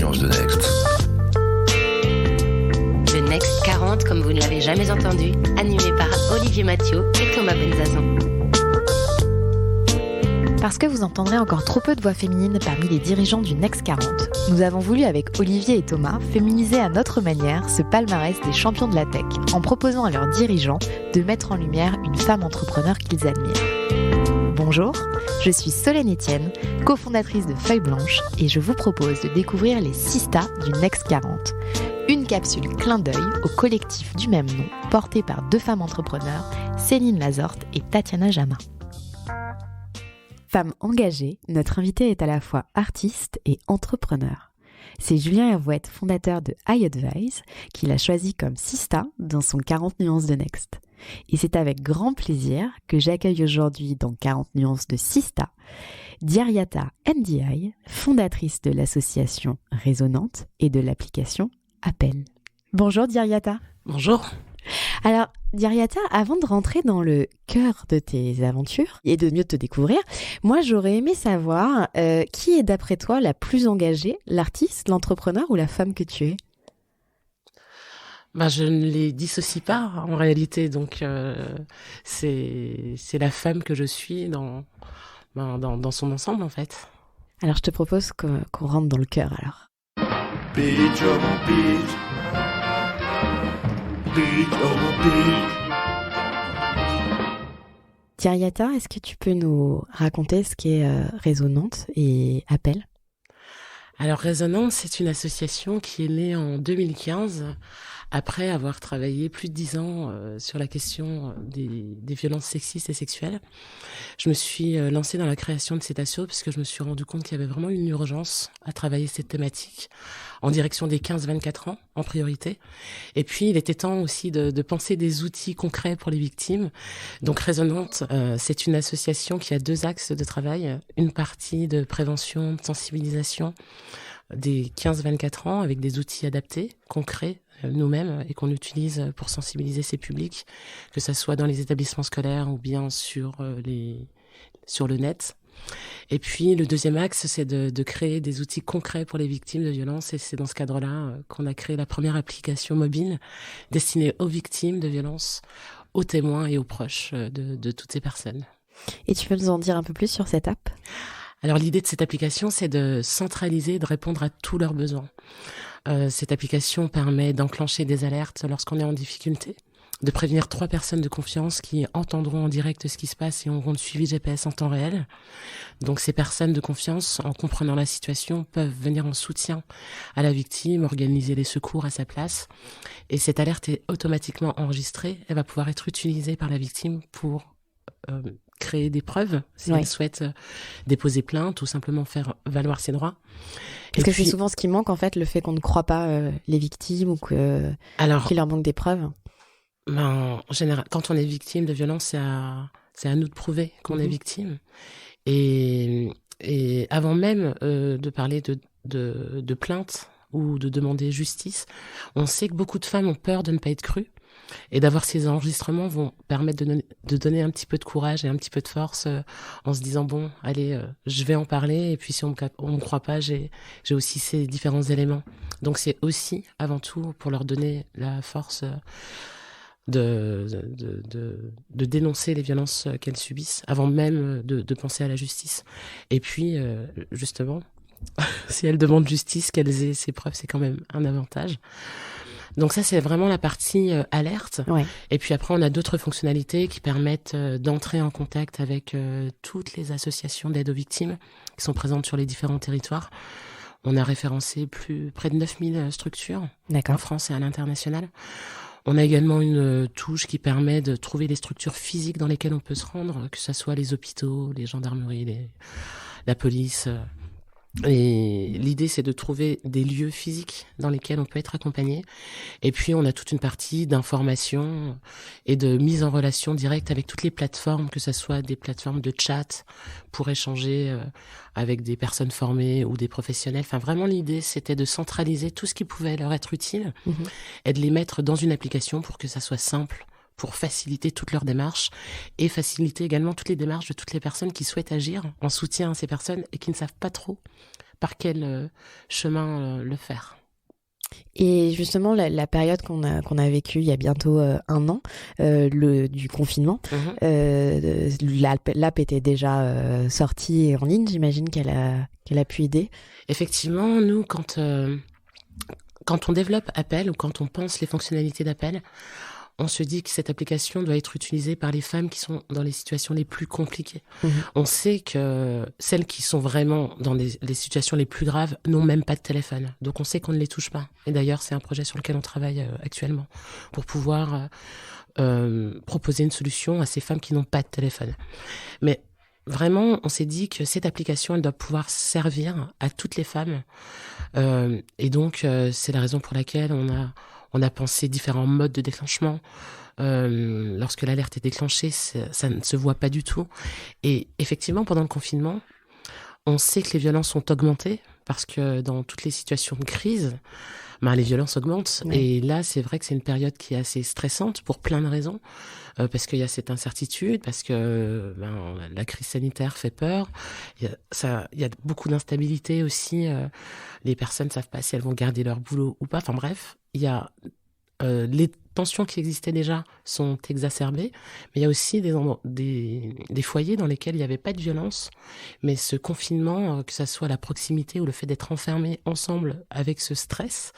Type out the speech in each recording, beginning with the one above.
nuances de Next. Le Next 40, comme vous ne l'avez jamais entendu, animé par Olivier Mathieu et Thomas Benzazan. Parce que vous entendrez encore trop peu de voix féminines parmi les dirigeants du Next 40, nous avons voulu avec Olivier et Thomas féminiser à notre manière ce palmarès des champions de la tech, en proposant à leurs dirigeants de mettre en lumière une femme entrepreneur qu'ils admirent. Bonjour, je suis Solène Etienne, cofondatrice de Feuille Blanche, et je vous propose de découvrir les Sistas du Next 40. Une capsule clin d'œil au collectif du même nom, porté par deux femmes entrepreneurs, Céline Lazorte et Tatiana Jama. Femme engagée, notre invitée est à la fois artiste et entrepreneur. C'est Julien Hervouette, fondateur de iAdvise, qui l'a choisi comme Sista dans son 40 nuances de Next. Et c'est avec grand plaisir que j'accueille aujourd'hui dans 40 nuances de Sista, Diariata Ndiaye, fondatrice de l'association Résonante et de l'application Appel. Bonjour Diariata. Bonjour. Alors, Diariata, avant de rentrer dans le cœur de tes aventures et de mieux te découvrir, moi j'aurais aimé savoir qui est d'après toi la plus engagée, l'artiste, l'entrepreneur ou la femme que tu es ? Je ne les dissocie pas en réalité, donc c'est la femme que je suis dans son ensemble en fait. Alors je te propose qu'on rentre dans le cœur alors. Beat over beat. Beat over beat. Diariata, est-ce que tu peux nous raconter ce qu'est Résonante et Appel ? Alors Résonance, c'est une association qui est née en 2015 après avoir travaillé plus de 10 ans sur la question des violences sexistes et sexuelles. Je me suis lancée dans la création de cette asso parce que je me suis rendu compte qu'il y avait vraiment une urgence à travailler cette thématique en direction des 15-24 ans en priorité. Et puis il était temps aussi de penser des outils concrets pour les victimes. Donc Résonante, c'est une association qui a 2 axes de travail. Une partie de prévention, de sensibilisation des 15-24 ans avec des outils adaptés, concrets, nous-mêmes, et qu'on utilise pour sensibiliser ces publics, que ça soit dans les établissements scolaires ou bien sur le net. Et puis le deuxième axe, c'est de créer des outils concrets pour les victimes de violences, et c'est dans ce cadre-là qu'on a créé la première application mobile destinée aux victimes de violences, aux témoins et aux proches de toutes ces personnes. Et tu peux nous en dire un peu plus sur cette app ? Alors l'idée de cette application, c'est de centraliser, de répondre à tous leurs besoins. Cette application permet d'enclencher des alertes lorsqu'on est en difficulté, de prévenir 3 personnes de confiance qui entendront en direct ce qui se passe et auront le suivi GPS en temps réel. Donc ces personnes de confiance, en comprenant la situation, peuvent venir en soutien à la victime, organiser les secours à sa place. Et cette alerte est automatiquement enregistrée. Elle va pouvoir être utilisée par la victime pour créer des preuves si elle souhaite déposer plainte ou simplement faire valoir ses droits. Parce que c'est souvent ce qui manque en fait, le fait qu'on ne croit pas les victimes ou qu'il leur manque des preuves. En général, quand on est victime de violence, c'est à nous de prouver qu'on est victime. Et avant même de parler de plainte ou de demander justice, on sait que beaucoup de femmes ont peur de ne pas être crues. Et d'avoir ces enregistrements vont permettre de donner un petit peu de courage et un petit peu de force en se disant bon, allez, je vais en parler, et puis si on me croit pas, j'ai aussi ces différents éléments. Donc c'est aussi avant tout pour leur donner la force de dénoncer les violences qu'elles subissent avant même de penser à la justice. Et puis justement, si elles demandent justice, qu'elles aient ces preuves, c'est quand même un avantage. Donc ça, c'est vraiment la partie alerte. Ouais. Et puis après, on a d'autres fonctionnalités qui permettent d'entrer en contact avec toutes les associations d'aide aux victimes qui sont présentes sur les différents territoires. On a référencé près de 9000 structures en France et à l'international. On a également une touche qui permet de trouver les structures physiques dans lesquelles on peut se rendre, que ce soit les hôpitaux, les gendarmeries, la police. Et l'idée, c'est de trouver des lieux physiques dans lesquels on peut être accompagné. Et puis, on a toute une partie d'information et de mise en relation directe avec toutes les plateformes, que ce soit des plateformes de chat pour échanger avec des personnes formées ou des professionnels. Enfin, vraiment, l'idée, c'était de centraliser tout ce qui pouvait leur être utile et de les mettre dans une application pour que ça soit simple, pour faciliter toutes leurs démarches et faciliter également toutes les démarches de toutes les personnes qui souhaitent agir en soutien à ces personnes et qui ne savent pas trop par quel chemin le faire. Et justement, la période qu'on a vécue il y a bientôt 1 an, du confinement, l'app était déjà sortie et en ligne. J'imagine qu'elle a pu aider. Effectivement, nous, quand on développe Appel ou quand on pense les fonctionnalités d'Appel, on se dit que cette application doit être utilisée par les femmes qui sont dans les situations les plus compliquées. On sait que celles qui sont vraiment dans les situations les plus graves n'ont même pas de téléphone. Donc on sait qu'on ne les touche pas. Et d'ailleurs, c'est un projet sur lequel on travaille actuellement pour pouvoir proposer une solution à ces femmes qui n'ont pas de téléphone. Mais vraiment, on s'est dit que cette application, elle doit pouvoir servir à toutes les femmes. Et donc, c'est la raison pour laquelle on a pensé différents modes de déclenchement. Lorsque l'alerte est déclenchée, ça ne se voit pas du tout. Et effectivement, pendant le confinement, on sait que les violences ont augmenté parce que dans toutes les situations de crise, les violences augmentent. Oui. Et là, c'est vrai que c'est une période qui est assez stressante pour plein de raisons. Parce qu'il y a cette incertitude, parce que la crise sanitaire fait peur. Il y a beaucoup d'instabilité aussi. Les personnes ne savent pas si elles vont garder leur boulot ou pas. Enfin bref, il y a les tensions qui existaient déjà sont exacerbées, mais il y a aussi des foyers dans lesquels il n'y avait pas de violence, mais ce confinement, que ça soit la proximité ou le fait d'être enfermés ensemble avec ce stress,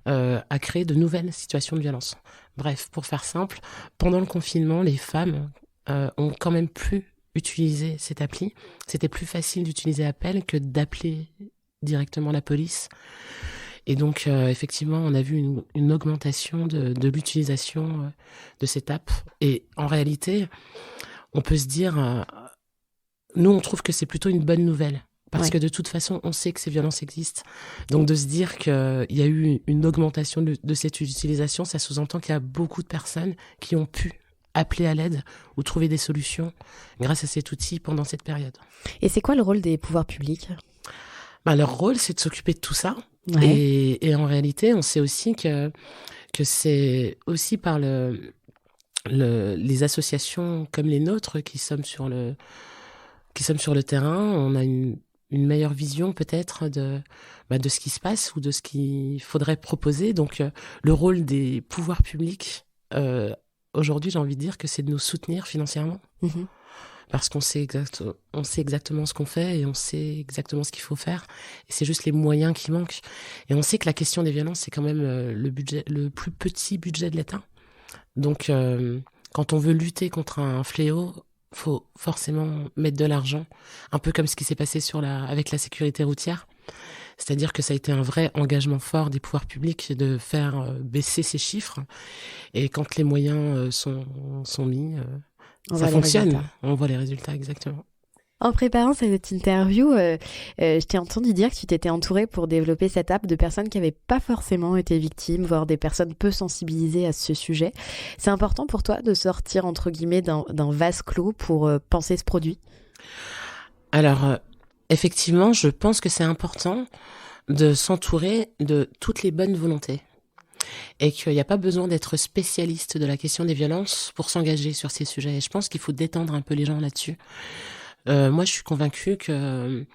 a créé de nouvelles situations de violence. Bref, pour faire simple, pendant le confinement, les femmes ont quand même pu utiliser cette appli. C'était plus facile d'utiliser Appel que d'appeler directement la police. Et donc, effectivement, on a vu une augmentation de l'utilisation de cette app. Et en réalité, on peut se dire, nous, on trouve que c'est plutôt une bonne nouvelle. Parce que de toute façon, on sait que ces violences existent. Donc, de se dire qu'il y a eu une augmentation de cette utilisation, ça sous-entend qu'il y a beaucoup de personnes qui ont pu appeler à l'aide ou trouver des solutions grâce à cet outil pendant cette période. Et c'est quoi le rôle des pouvoirs publics ? Leur rôle, c'est de s'occuper de tout ça. Ouais. Et en réalité, on sait aussi que c'est aussi par les associations comme les nôtres qui sommes sur le terrain, on a une meilleure vision peut-être de ce qui se passe ou de ce qu'il faudrait proposer. Donc, le rôle des pouvoirs publics, aujourd'hui, j'ai envie de dire que c'est de nous soutenir financièrement. Mmh. Parce qu'on sait exactement ce qu'on fait et on sait exactement ce qu'il faut faire. Et c'est juste les moyens qui manquent. Et on sait que la question des violences, c'est quand même le plus petit budget de l'État. Donc, quand on veut lutter contre un fléau, faut forcément mettre de l'argent. Un peu comme ce qui s'est passé avec la sécurité routière. C'est-à-dire que ça a été un vrai engagement fort des pouvoirs publics de faire baisser ces chiffres. Et quand les moyens sont mis... ça fonctionne, on voit les résultats, exactement. En préparant cette interview, je t'ai entendu dire que tu t'étais entourée pour développer cette app de personnes qui n'avaient pas forcément été victimes, voire des personnes peu sensibilisées à ce sujet. C'est important pour toi de sortir, entre guillemets, d'un vase clos pour penser ce produit ? Alors, effectivement, je pense que c'est important de s'entourer de toutes les bonnes volontés. Et qu'il n'y a pas besoin d'être spécialiste de la question des violences pour s'engager sur ces sujets. Et je pense qu'il faut détendre un peu les gens là-dessus. Moi, je suis convaincue que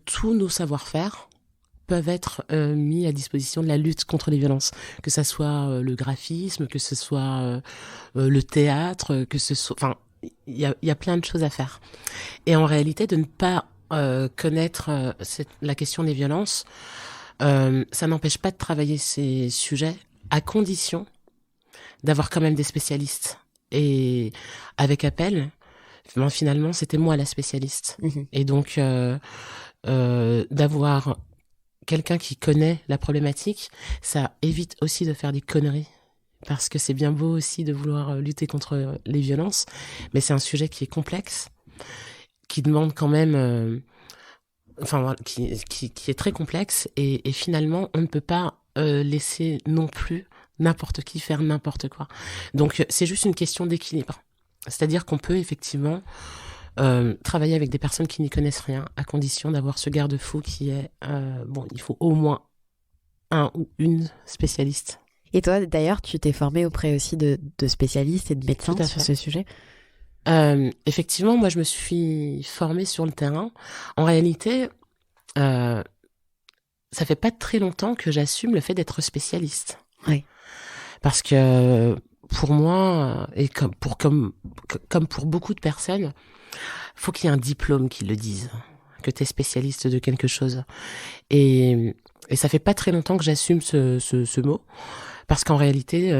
tous nos savoir-faire peuvent être mis à disposition de la lutte contre les violences. Que ça soit le graphisme, que ce soit le théâtre, que ce soit... Enfin, il y a plein de choses à faire. Et en réalité, de ne pas connaître la question des violences... ça n'empêche pas de travailler ces sujets à condition d'avoir quand même des spécialistes. Et avec Appel, finalement, c'était moi la spécialiste. Mmh. Et donc, d'avoir quelqu'un qui connaît la problématique, ça évite aussi de faire des conneries. Parce que c'est bien beau aussi de vouloir lutter contre les violences, mais c'est un sujet qui est complexe, qui demande quand même... qui est très complexe et finalement on ne peut pas laisser non plus n'importe qui faire n'importe quoi. Donc c'est juste une question d'équilibre. C'est-à-dire qu'on peut effectivement travailler avec des personnes qui n'y connaissent rien à condition d'avoir ce garde-fou qui est il faut au moins un ou une spécialiste. Et toi d'ailleurs tu t'es formée auprès aussi de spécialistes et de médecins sur ce sujet ? Effectivement, moi je me suis formée sur le terrain. En réalité, ça fait pas très longtemps que j'assume le fait d'être spécialiste. Oui. Parce que pour moi, et comme pour beaucoup de personnes, faut qu'il y ait un diplôme qui le dise, que tu es spécialiste de quelque chose. Et ça fait pas très longtemps que j'assume ce mot. Parce qu'en réalité,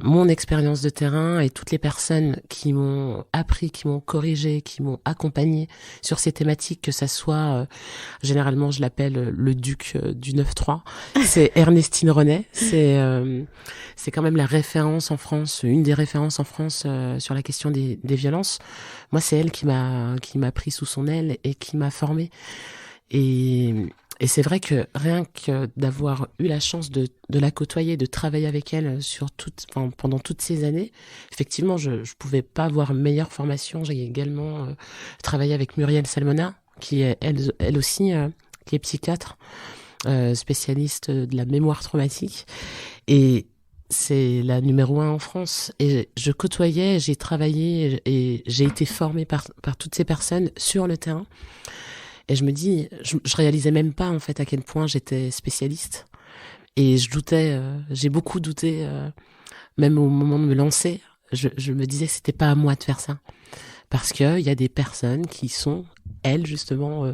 mon expérience de terrain et toutes les personnes qui m'ont appris, qui m'ont corrigé, qui m'ont accompagné sur ces thématiques, que ça soit, généralement je l'appelle le duc du 9-3, c'est Ernestine Renet, c'est quand même la référence en France, une des références en France sur la question des violences. Moi, c'est elle qui m'a pris sous son aile et qui m'a formée. Et c'est vrai que rien que d'avoir eu la chance de la côtoyer, de travailler avec elle pendant toutes ces années, effectivement, je pouvais pas avoir une meilleure formation. J'ai également travaillé avec Muriel Salmona, qui est elle aussi, qui est psychiatre, spécialiste de la mémoire traumatique. Et c'est la numéro 1 en France. Et je côtoyais, j'ai travaillé et j'ai été formée par toutes ces personnes sur le terrain. Et je me dis, je réalisais même pas en fait à quel point j'étais spécialiste. Et je doutais, j'ai beaucoup douté, même au moment de me lancer. Je me disais que c'était pas à moi de faire ça, parce que il y a des personnes qui sont elles justement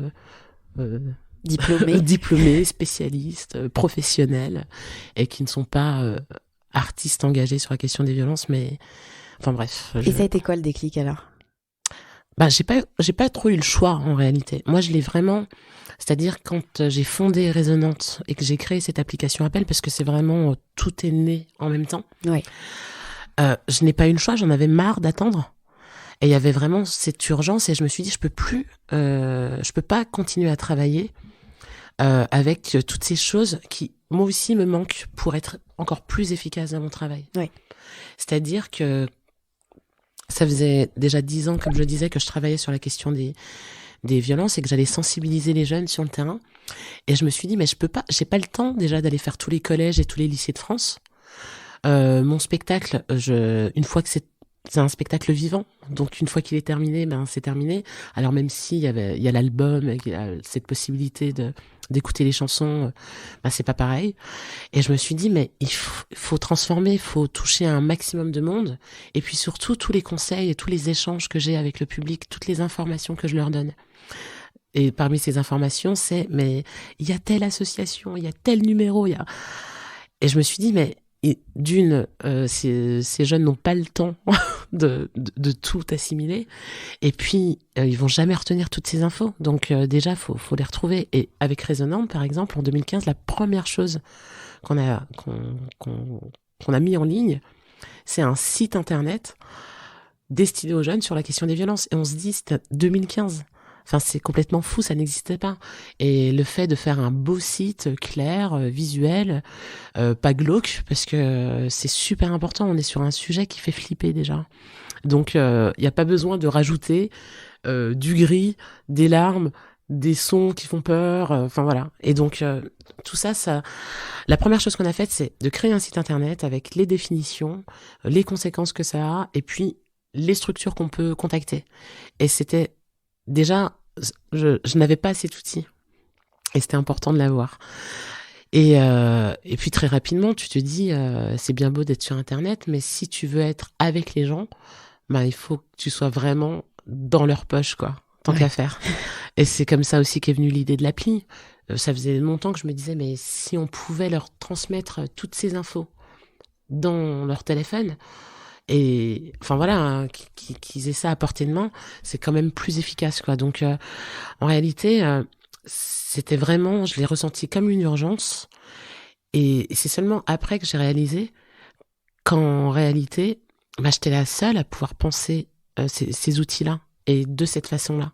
diplômées, spécialistes, professionnelles, et qui ne sont pas artistes engagés sur la question des violences. Mais enfin bref. Et ça a été quoi le déclic alors ? Bah, j'ai pas trop eu le choix, en réalité. Moi, je l'ai vraiment, c'est-à-dire quand j'ai fondé Résonante et que j'ai créé cette application Appel, parce que c'est vraiment, tout est né en même temps. Oui. Je n'ai pas eu le choix, j'en avais marre d'attendre. Et il y avait vraiment cette urgence et je me suis dit, je peux pas continuer à travailler, avec toutes ces choses qui, moi aussi, me manquent pour être encore plus efficace dans mon travail. Oui. C'est-à-dire que ça faisait déjà 10 ans, comme je le disais, que je travaillais sur la question des violences et que j'allais sensibiliser les jeunes sur le terrain. Et je me suis dit, mais j'ai pas le temps déjà d'aller faire tous les collèges et tous les lycées de France. Mon spectacle, une fois que c'est un spectacle vivant, donc une fois qu'il est terminé, ben c'est terminé. Alors même s'il y a l'album, il y a cette possibilité d'écouter les chansons, ben c'est pas pareil. Et je me suis dit, mais il faut transformer, il faut toucher un maximum de monde. Et puis surtout, tous les conseils et tous les échanges que j'ai avec le public, toutes les informations que je leur donne. Et parmi ces informations, c'est, mais il y a telle association, il y a tel numéro, Et je me suis dit, mais ces jeunes n'ont pas le temps de tout assimiler. Et puis, ils vont jamais retenir toutes ces infos. Donc, déjà, faut les retrouver. Et avec Résonante, par exemple, en 2015, la première chose qu'on a mis en ligne, c'est un site internet destiné aux jeunes sur la question des violences. Et on se dit, c'était 2015. Enfin, c'est complètement fou, ça n'existait pas. Et le fait de faire un beau site clair, visuel, pas glauque, parce que c'est super important. On est sur un sujet qui fait flipper déjà. Donc, il n'y a pas besoin de rajouter du gris, des larmes, des sons qui font peur. Enfin voilà. Et donc, tout ça, la première chose qu'on a faite, c'est de créer un site internet avec les définitions, les conséquences que ça a, et puis les structures qu'on peut contacter. Et c'était déjà, je n'avais pas cet outil et c'était important de l'avoir. Et puis très rapidement, tu te dis, c'est bien beau d'être sur Internet, mais si tu veux être avec les gens, ben il faut que tu sois vraiment dans leur poche, quoi, tant qu'à faire. Et c'est comme ça aussi qu'est venue l'idée de l'appli. Ça faisait longtemps que je me disais, mais si on pouvait leur transmettre toutes ces infos dans leur téléphone, et enfin voilà, qu'ils aient ça à portée de main, c'est quand même plus efficace, quoi. Donc en réalité, c'était vraiment, je l'ai ressenti comme une urgence, et c'est seulement après que j'ai réalisé qu'en réalité, bah, j'étais la seule à pouvoir penser ces outils-là et de cette façon-là,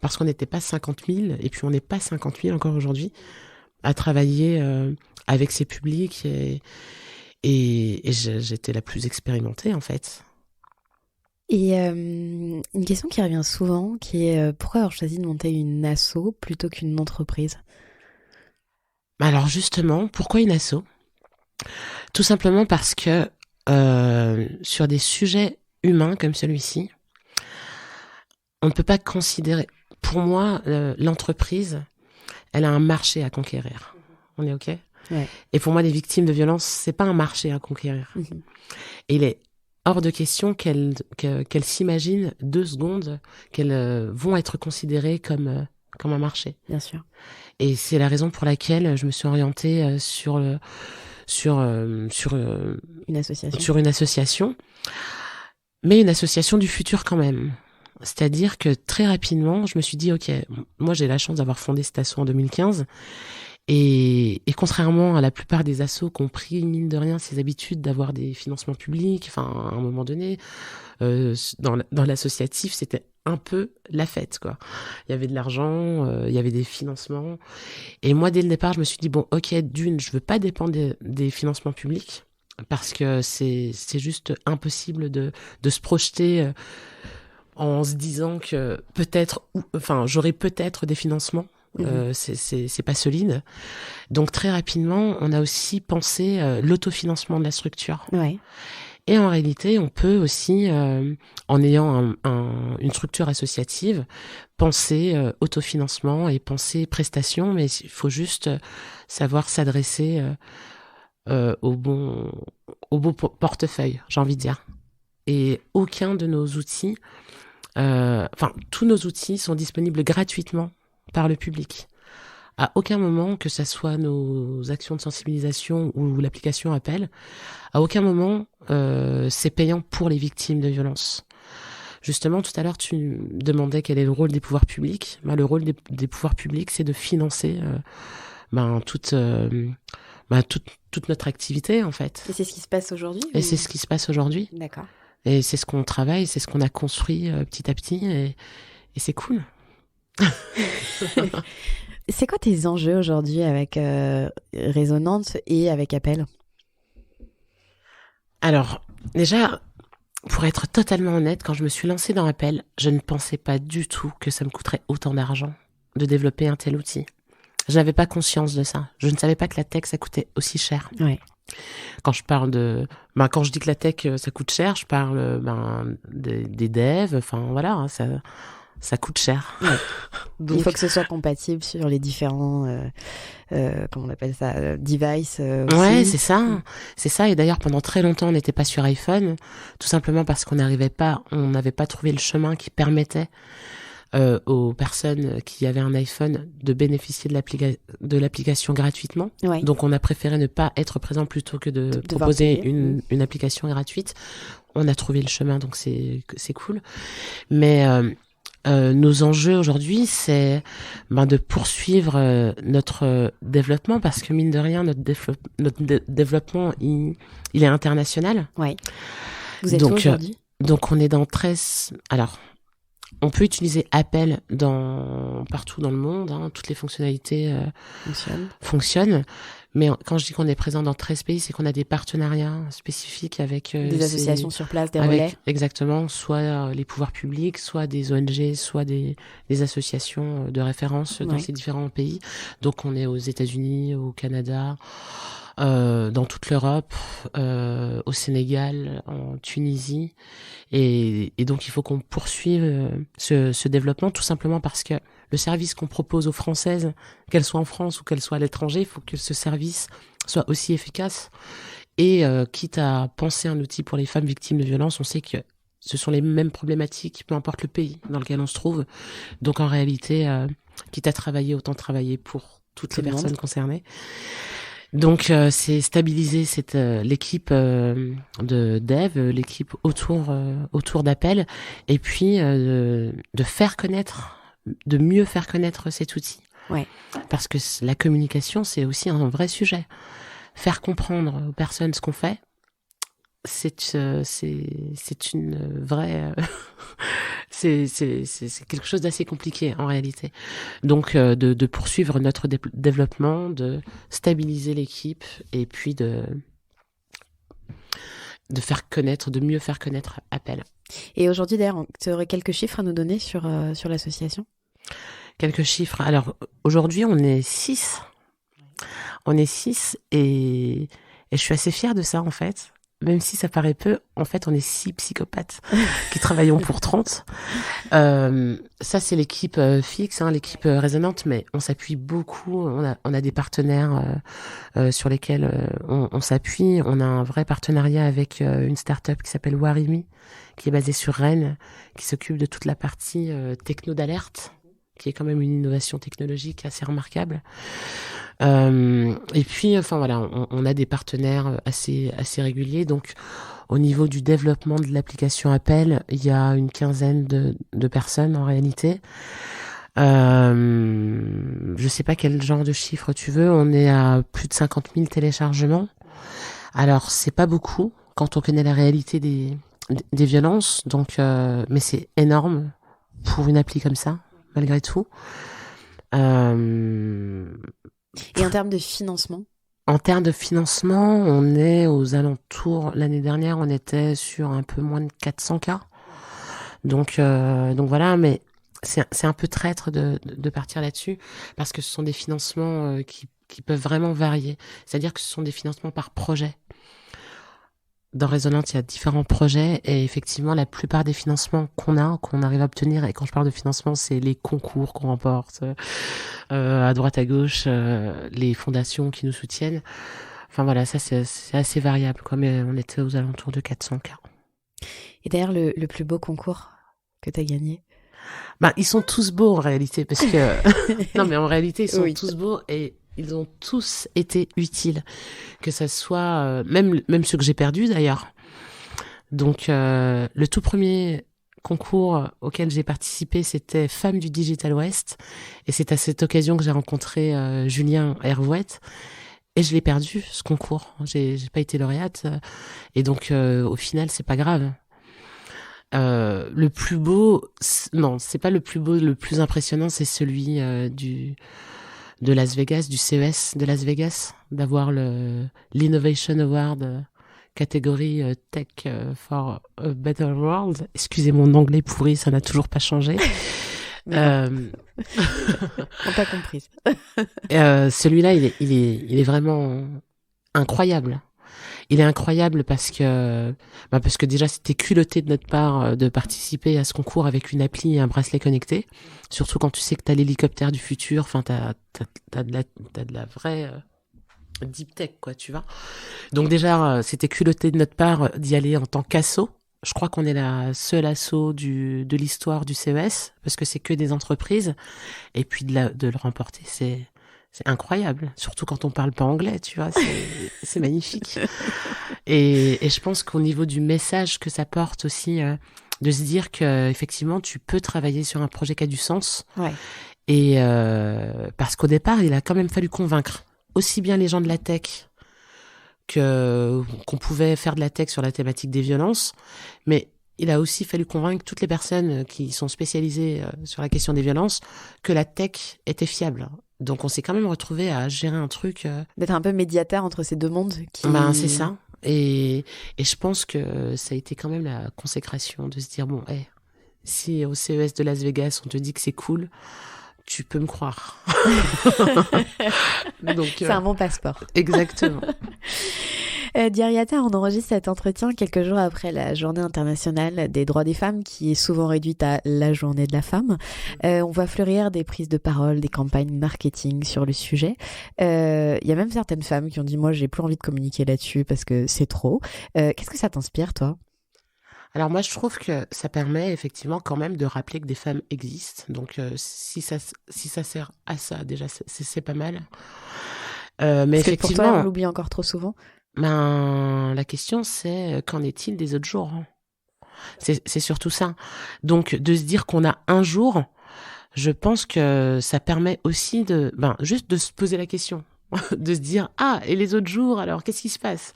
parce qu'on n'était pas 50 000, et puis on n'est pas 50 000 encore aujourd'hui à travailler avec ces publics. Et j'étais la plus expérimentée, en fait. Et une question qui revient souvent, qui est pourquoi avoir choisi de monter une asso plutôt qu'une entreprise ? Alors justement, pourquoi une asso ? Tout simplement parce que sur des sujets humains comme celui-ci, on ne peut pas considérer... Pour moi, l'entreprise, elle a un marché à conquérir. On est OK ? Ouais. Et pour moi, les victimes de violences, c'est pas un marché à conquérir. Et il est hors de question qu'elles s'imaginent 2 secondes qu'elles vont être considérées comme un marché. Bien sûr. Et c'est la raison pour laquelle je me suis orientée sur une association, mais une association du futur quand même. C'est-à-dire que très rapidement, je me suis dit, OK, moi j'ai la chance d'avoir fondé cette asso en 2015, et contrairement à la plupart des assos qui ont pris, mine de rien, ces habitudes d'avoir des financements publics, enfin, à un moment donné, dans l'associatif, c'était un peu la fête, quoi. Il y avait de l'argent, il y avait des financements. Et moi, dès le départ, je me suis dit, bon, OK, je veux pas dépendre des financements publics, parce que c'est juste impossible de se projeter en se disant que j'aurai peut-être des financements. C'est pas solide. Donc très rapidement, on a aussi pensé l'autofinancement de la structure. Ouais. Et en réalité, on peut aussi, en ayant une structure associative, penser autofinancement et penser prestation, mais il faut juste savoir s'adresser au bon portefeuille, j'ai envie de dire. Et aucun de nos outils, tous nos outils sont disponibles gratuitement par le public. À aucun moment, que ça soit nos actions de sensibilisation ou l'application Appel, à aucun moment c'est payant pour les victimes de violences. Justement, tout à l'heure, tu me demandais quel est le rôle des pouvoirs publics. Le rôle des pouvoirs publics, c'est de financer toute notre activité, en fait. Et c'est ce qui se passe aujourd'hui ? Et c'est ce qui se passe aujourd'hui. D'accord. Et c'est ce qu'on travaille, c'est ce qu'on a construit petit à petit, et c'est cool. C'est quoi tes enjeux aujourd'hui avec Résonante et avec Appel ? Alors, déjà, pour être totalement honnête, quand je me suis lancée dans Appel, je ne pensais pas du tout que ça me coûterait autant d'argent de développer un tel outil. Je n'avais pas conscience de ça. Je ne savais pas que la tech, ça coûtait aussi cher. Ouais. Quand je parle quand je dis que la tech, ça coûte cher, je parle des devs, voilà, ça coûte cher. Ouais. Donc, il faut que ce soit compatible sur les différents, comment on appelle ça, devices aussi. Ouais, c'est ça. C'est ça. Et d'ailleurs, pendant très longtemps, on n'était pas sur iPhone, tout simplement parce qu'on n'avait pas trouvé le chemin qui permettait aux personnes qui avaient un iPhone de bénéficier de l'application gratuitement. Ouais. Donc, on a préféré ne pas être présent plutôt que de proposer une application gratuite. On a trouvé le chemin, donc c'est cool. Mais nos enjeux aujourd'hui, c'est de poursuivre notre développement, parce que mine de rien, notre développement, il est international. Ouais. Vous êtes où aujourd'hui ? Donc on est dans 13... Alors, on peut utiliser Appel partout dans le monde, hein, toutes les fonctionnalités fonctionnent. Mais quand je dis qu'on est présent dans 13 pays, c'est qu'on a des partenariats spécifiques avec des associations sur place, des relais. Exactement, soit les pouvoirs publics, soit des ONG, soit des associations de référence dans ces différents pays. Donc on est aux États-Unis, au Canada, dans toute l'Europe, au Sénégal, en Tunisie. Et donc il faut qu'on poursuive ce développement, tout simplement parce que le service qu'on propose aux Françaises, qu'elles soient en France ou qu'elles soient à l'étranger, il faut que ce service soit aussi efficace. Et quitte à penser un outil pour les femmes victimes de violences, on sait que ce sont les mêmes problématiques, peu importe le pays dans lequel on se trouve. Donc en réalité, quitte à travailler, autant travailler pour toutes les personnes concernées. Donc c'est stabiliser l'équipe de dev, l'équipe autour d'Appel, et puis de faire connaître, de mieux faire connaître cet outil. Ouais. Parce que la communication, c'est aussi un vrai sujet. Faire comprendre aux personnes ce qu'on fait, c'est une vraie c'est quelque chose d'assez compliqué en réalité. Donc de poursuivre notre développement, de stabiliser l'équipe, et puis de faire connaître, de mieux faire connaître Appel. Et aujourd'hui d'ailleurs, tu aurais quelques chiffres à nous donner sur l'association ? Quelques chiffres. Alors aujourd'hui, on est 6. On est 6 et je suis assez fière de ça en fait. même si ça paraît peu, en fait, on est 6 psychopathes qui travaillons pour 30. Ça, c'est l'équipe fixe, hein, l'équipe résonante, mais on s'appuie beaucoup. On a des partenaires sur lesquels on s'appuie. On a un vrai partenariat avec une start-up qui s'appelle Warimi, qui est basée sur Rennes, qui s'occupe de toute la partie techno d'alerte, qui est quand même une innovation technologique assez remarquable. Et puis, enfin voilà, on a des partenaires assez réguliers. Donc, au niveau du développement de l'application Appel, il y a une quinzaine de personnes en réalité. Je sais pas quel genre de chiffre tu veux. On est à plus de 50 000 téléchargements. Alors, c'est pas beaucoup quand on connaît la réalité des violences. Donc, mais c'est énorme pour une appli comme ça, malgré tout. Et en termes de financement? En termes de financement, on est aux alentours. L'année dernière, on était sur un peu moins de 400K. Donc voilà, mais c'est un peu traître de partir là-dessus parce que ce sont des financements qui peuvent vraiment varier. C'est-à-dire que ce sont des financements par projet. Dans Résonante, il y a différents projets et effectivement, la plupart des financements qu'on arrive à obtenir, et quand je parle de financement, c'est les concours qu'on remporte à droite, à gauche, les fondations qui nous soutiennent. Enfin voilà, ça c'est assez variable, quoi, mais on était aux alentours de 400K. Et d'ailleurs, le plus beau concours que tu as gagné? Ils sont tous beaux en réalité, parce que... non mais en réalité, ils sont tous beaux et... Ils ont tous été utiles, que ça soit même ceux que j'ai perdus d'ailleurs. Donc le tout premier concours auquel j'ai participé, c'était Femmes du Digital West, et c'est à cette occasion que j'ai rencontré Julien Hervouette, et je l'ai perdu ce concours. J'ai pas été lauréate, et donc au final c'est pas grave. Le plus beau, non, c'est pas le plus beau, le plus impressionnant, c'est celui de Las Vegas, du CES de Las Vegas, d'avoir l'Innovation Award catégorie Tech for a Better World. Excusez mon anglais pourri, ça n'a toujours pas changé. On t'a compris. Celui-là, il est vraiment incroyable. Il est incroyable parce que déjà c'était culotté de notre part de participer à ce concours avec une appli et un bracelet connecté. Surtout quand tu sais que t'as l'hélicoptère du futur, enfin t'as de la vraie deep tech, quoi, tu vois. Donc déjà c'était culotté de notre part d'y aller en tant qu'asso. Je crois qu'on est la seule asso de l'histoire du CES parce que c'est que des entreprises, et puis de le remporter, c'est incroyable, surtout quand on parle pas anglais, tu vois, c'est magnifique. Et je pense qu'au niveau du message que ça porte aussi, de se dire que effectivement tu peux travailler sur un projet qui a du sens. Ouais. Et parce qu'au départ, il a quand même fallu convaincre aussi bien les gens de la tech qu'on pouvait faire de la tech sur la thématique des violences, mais il a aussi fallu convaincre toutes les personnes qui sont spécialisées sur la question des violences que la tech était fiable. Donc on s'est quand même retrouvé à gérer un truc... D'être un peu médiateur entre ces deux mondes qui... c'est ça. Et je pense que ça a été quand même la consécration de se dire, bon, si au CES de Las Vegas, on te dit que c'est cool, tu peux me croire. Donc, c'est un bon passeport. Exactement. Diariata, on enregistre cet entretien quelques jours après la journée internationale des droits des femmes, qui est souvent réduite à la journée de la femme. On voit fleurir des prises de parole, des campagnes marketing sur le sujet. Il y a même certaines femmes qui ont dit « Moi, j'ai plus envie de communiquer là-dessus parce que c'est trop ». Qu'est-ce que ça t'inspire, toi ? Alors moi, je trouve que ça permet effectivement quand même de rappeler que des femmes existent. Donc si ça sert à ça, déjà, c'est pas mal. Mais parce effectivement, que pour toi, on l'oublie encore trop souvent. La question, c'est qu'en est-il des autres jours ? C'est surtout ça. Donc, de se dire qu'on a un jour, je pense que ça permet aussi juste de se poser la question. De se dire, et les autres jours, alors, qu'est-ce qui se passe ?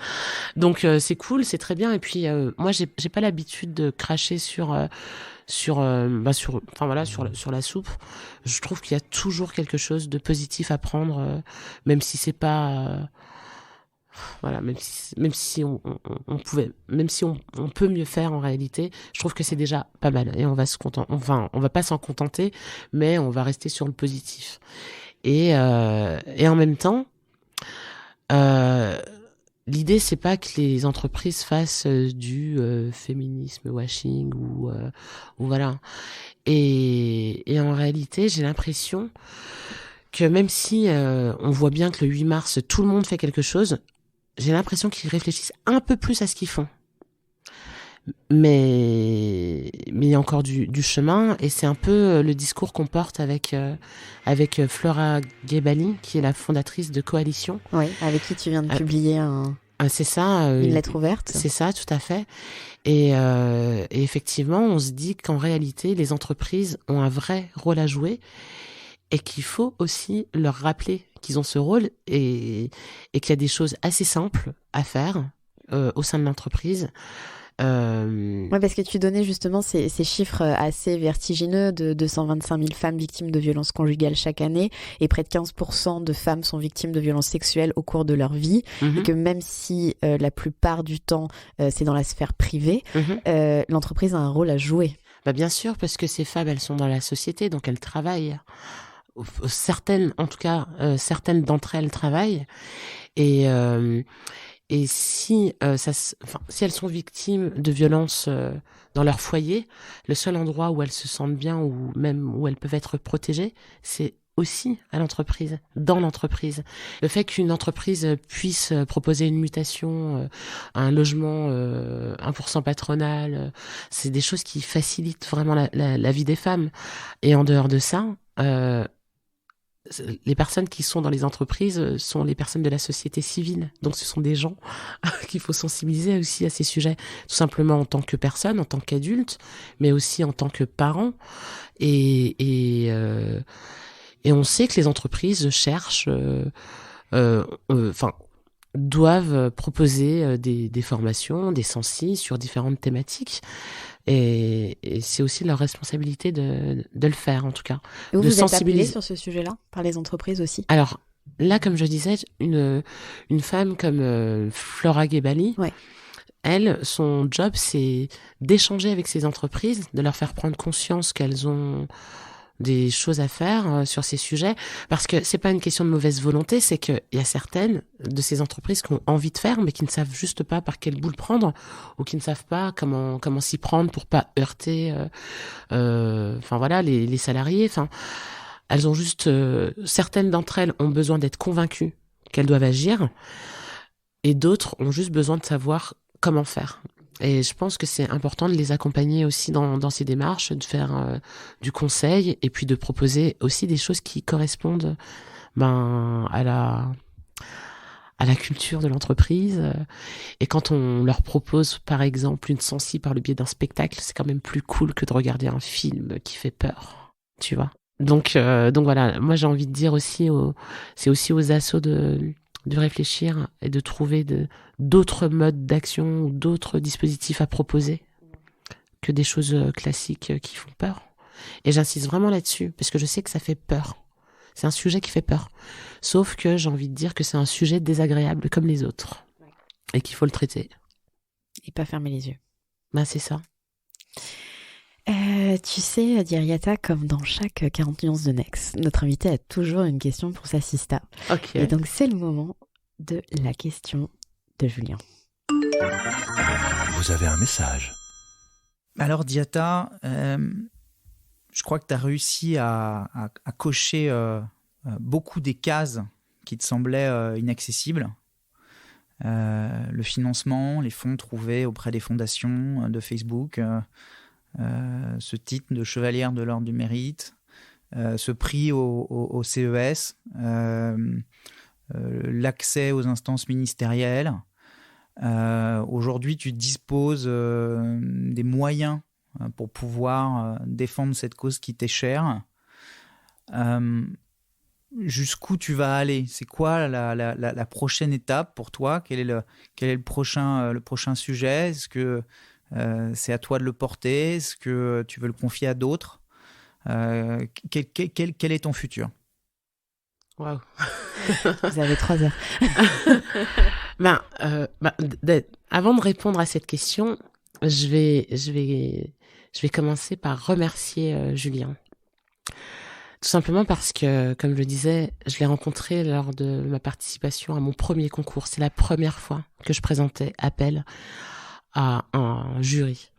Donc, c'est cool, c'est très bien. Et puis, moi, j'ai pas l'habitude de cracher sur la soupe. Je trouve qu'il y a toujours quelque chose de positif à prendre, même si c'est pas... même si on peut mieux faire en réalité, je trouve que c'est déjà pas mal et on va pas s'en contenter, mais on va rester sur le positif. Et en même temps, l'idée, c'est pas que les entreprises fassent du féminisme washing ou voilà. Et en réalité, j'ai l'impression que même si on voit bien que le 8 mars, tout le monde fait quelque chose, j'ai l'impression qu'ils réfléchissent un peu plus à ce qu'ils font. Mais il y a encore du chemin, et c'est un peu le discours qu'on porte avec Flora Gebali, qui est la fondatrice de Coalition. Oui, avec qui tu viens de publier c'est ça, une lettre ouverte. C'est ça, tout à fait. Et effectivement, on se dit qu'en réalité, les entreprises ont un vrai rôle à jouer, et qu'il faut aussi leur rappeler qu'ils ont ce rôle, et qu'il y a des choses assez simples à faire au sein de l'entreprise. Ouais, parce que tu donnais justement ces chiffres assez vertigineux de 225 000 femmes victimes de violences conjugales chaque année, et près de 15% de femmes sont victimes de violences sexuelles au cours de leur vie, et que même si la plupart du temps c'est dans la sphère privée, l'entreprise a un rôle à jouer. Bah bien sûr, parce que ces femmes, elles sont dans la société, donc elles travaillent. Certaines, en tout cas, certaines d'entre elles travaillent, et si si elles sont victimes de violences dans leur foyer, le seul endroit où elles se sentent bien, ou même où elles peuvent être protégées, c'est aussi à l'entreprise, dans l'entreprise. Le fait qu'une entreprise puisse proposer une mutation, un logement 1% patronal, c'est des choses qui facilitent vraiment la vie des femmes. Et en dehors de ça, les personnes qui sont dans les entreprises sont les personnes de la société civile. Donc ce sont des gens qu'il faut sensibiliser aussi à ces sujets, tout simplement en tant que personne, en tant qu'adulte, mais aussi en tant que parent. Et on sait que les entreprises cherchent, doivent proposer des formations, des sensi sur différentes thématiques. Et c'est aussi leur responsabilité de le faire, en tout cas. Et vous, de vous êtes appelé sensibiliser sur ce sujet-là par les entreprises aussi? Alors, là, comme je disais, une femme comme Flora Gebali, ouais. Elle, son job, c'est d'échanger avec ces entreprises, de leur faire prendre conscience qu'elles ont des choses à faire sur ces sujets, parce que c'est pas une question de mauvaise volonté, c'est qu'il y a certaines de ces entreprises qui ont envie de faire, mais qui ne savent juste pas par quelle boule prendre, ou qui ne savent pas comment s'y prendre pour pas heurter, les salariés. Elles ont juste, certaines d'entre elles ont besoin d'être convaincues qu'elles doivent agir, et d'autres ont juste besoin de savoir comment faire. Et je pense que c'est important de les accompagner aussi dans ces démarches, de faire du conseil, et puis de proposer aussi des choses qui correspondent à la culture de l'entreprise. Et quand on leur propose, par exemple, une sensi par le biais d'un spectacle, c'est quand même plus cool que de regarder un film qui fait peur, tu vois. Donc voilà, moi j'ai envie de dire aussi, c'est aussi aux assos de réfléchir et de trouver d'autres modes d'action ou d'autres dispositifs à proposer que des choses classiques qui font peur. Et j'insiste vraiment là-dessus, parce que je sais que ça fait peur. C'est un sujet qui fait peur. Sauf que j'ai envie de dire que c'est un sujet désagréable comme les autres. Et qu'il faut le traiter. Et pas fermer les yeux. C'est ça. Tu sais, Diriata, comme dans chaque 40 nuances de Nex, notre invité a toujours une question pour sa sista. Ok. Et donc, c'est le moment de la question de Julien. Vous avez un message. Alors, Diata, je crois que tu as réussi à cocher beaucoup des cases qui te semblaient inaccessibles. Le financement, les fonds trouvés auprès des fondations de Facebook, ce titre de chevalière de l'ordre du mérite, ce prix au CES, l'accès aux instances ministérielles. Aujourd'hui, tu disposes des moyens pour pouvoir défendre cette cause qui t'est chère. Jusqu'où tu vas aller? C'est quoi la prochaine étape pour toi? Quel est le prochain sujet? Est-ce que c'est à toi de le porter? Est-ce que tu veux le confier à d'autres? Quel est ton futur? Waouh. Vous avez 3 heures. Avant de répondre à cette question, je vais commencer par remercier Julien. Tout simplement parce que, comme je le disais, je l'ai rencontré lors de ma participation à mon premier concours. C'est la première fois que je présentais appel à un jury.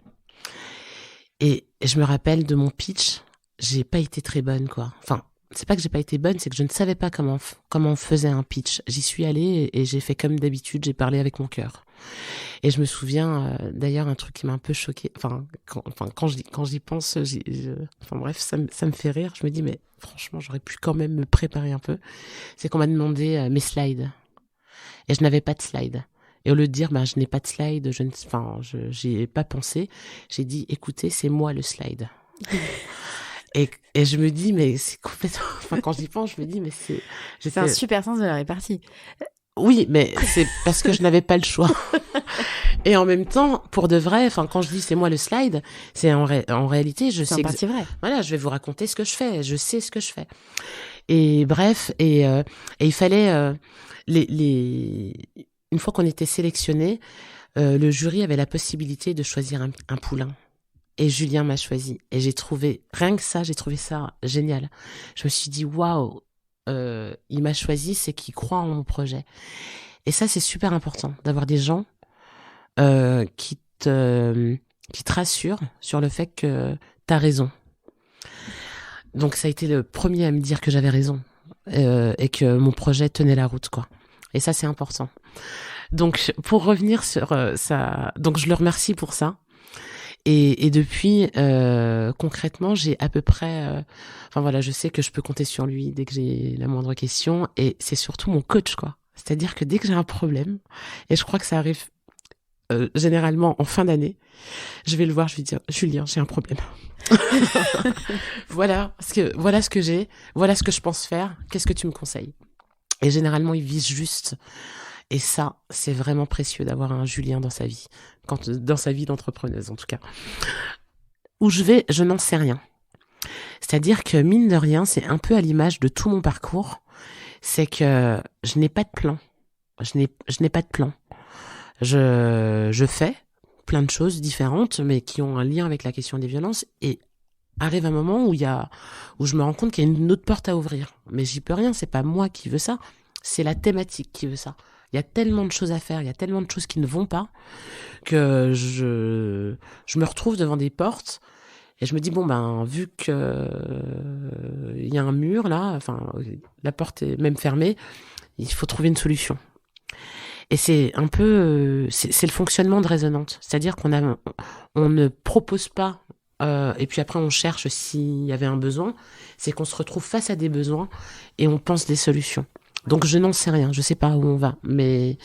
Et je me rappelle de mon pitch, j'ai pas été très bonne, quoi. Enfin, c'est pas que j'ai pas été bonne, c'est que je ne savais pas comment on faisait un pitch. J'y suis allée et j'ai fait comme d'habitude, j'ai parlé avec mon cœur. Et je me souviens d'ailleurs un truc qui m'a un peu choquée. Enfin, quand j'y pense, enfin bref, ça me fait rire. Je me dis mais franchement, j'aurais pu quand même me préparer un peu. C'est qu'on m'a demandé mes slides et je n'avais pas de slides. Et au lieu de dire je n'ai pas de slides, j'y ai pas pensé. J'ai dit écoutez, c'est moi le slide. Et je me dis mais c'est complètement. Enfin quand j'y pense, je me dis mais c'est. C'est un super sens de la répartie. Oui, mais c'est parce que je n'avais pas le choix. Et en même temps, pour de vrai, enfin, quand je dis c'est moi le slide, c'est en réalité, je sais. C'est en partie vrai. Voilà, je vais vous raconter ce que je fais. Je sais ce que je fais. Et bref, et il fallait une fois qu'on était sélectionné, le jury avait la possibilité de choisir un poulain. Et Julien m'a choisi. Et rien que ça, j'ai trouvé ça génial. Je me suis dit waouh. Il m'a choisi, c'est qu'il croit en mon projet. Et ça, c'est super important d'avoir des gens qui te rassurent sur le fait que t'as raison. Donc, ça a été le premier à me dire que j'avais raison et que mon projet tenait la route, quoi. Et ça, c'est important. Donc, pour revenir sur ça, donc je le remercie pour ça. Et depuis, concrètement, j'ai à peu près... Enfin voilà, je sais que je peux compter sur lui dès que j'ai la moindre question. Et c'est surtout mon coach, quoi. C'est-à-dire que dès que j'ai un problème, et je crois que ça arrive généralement en fin d'année, je vais le voir, je vais dire « Julien, j'ai un problème. » voilà ce que j'ai, voilà ce que je pense faire, qu'est-ce que tu me conseilles? Et généralement, il vise juste... Et ça, c'est vraiment précieux d'avoir un Julien dans sa vie, dans sa vie d'entrepreneuse en tout cas. Où je vais, je n'en sais rien. C'est-à-dire que mine de rien, c'est un peu à l'image de tout mon parcours, c'est que je n'ai pas de plan. Je n'ai pas de plan. Je fais plein de choses différentes, mais qui ont un lien avec la question des violences, et arrive un moment où je me rends compte qu'il y a une autre porte à ouvrir. Mais j'y peux rien, c'est pas moi qui veux ça, c'est la thématique qui veut ça. Il y a tellement de choses à faire, il y a tellement de choses qui ne vont pas que je me retrouve devant des portes et je me dis vu que il y a un mur là, enfin la porte est même fermée, il faut trouver une solution. Et c'est un peu c'est le fonctionnement de Résonante, c'est-à-dire on ne propose pas et puis après on cherche s'il y avait un besoin, c'est qu'on se retrouve face à des besoins et on pense des solutions. Donc je n'en sais rien, je sais pas où on va, mais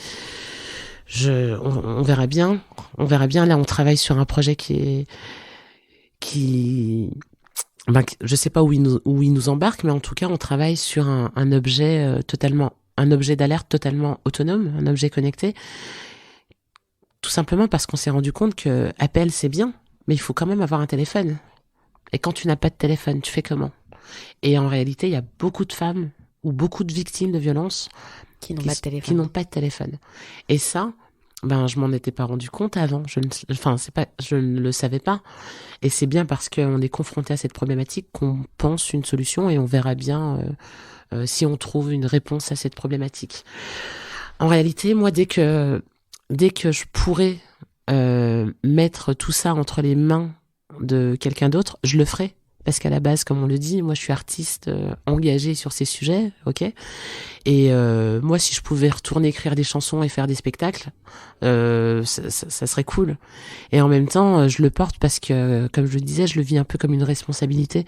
on verra bien. On verra bien. Là, on travaille sur un projet je sais pas où il nous embarque, mais en tout cas, on travaille sur un objet un objet d'alerte totalement autonome, un objet connecté. Tout simplement parce qu'on s'est rendu compte que appel c'est bien, mais il faut quand même avoir un téléphone. Et quand tu n'as pas de téléphone, tu fais comment? Et en réalité, il y a beaucoup de femmes ou beaucoup de victimes de violences qui n'ont pas de téléphone. Et ça, je m'en étais pas rendu compte avant. Je ne le savais pas. Et c'est bien parce qu'on est confronté à cette problématique qu'on pense une solution et on verra bien si on trouve une réponse à cette problématique. En réalité, moi, dès que je pourrais mettre tout ça entre les mains de quelqu'un d'autre, je le ferai. Parce qu'à la base, comme on le dit, moi je suis artiste engagée sur ces sujets, ok. Et moi, si je pouvais retourner écrire des chansons et faire des spectacles, ça serait cool. Et en même temps, je le porte parce que, comme je le disais, je le vis un peu comme une responsabilité.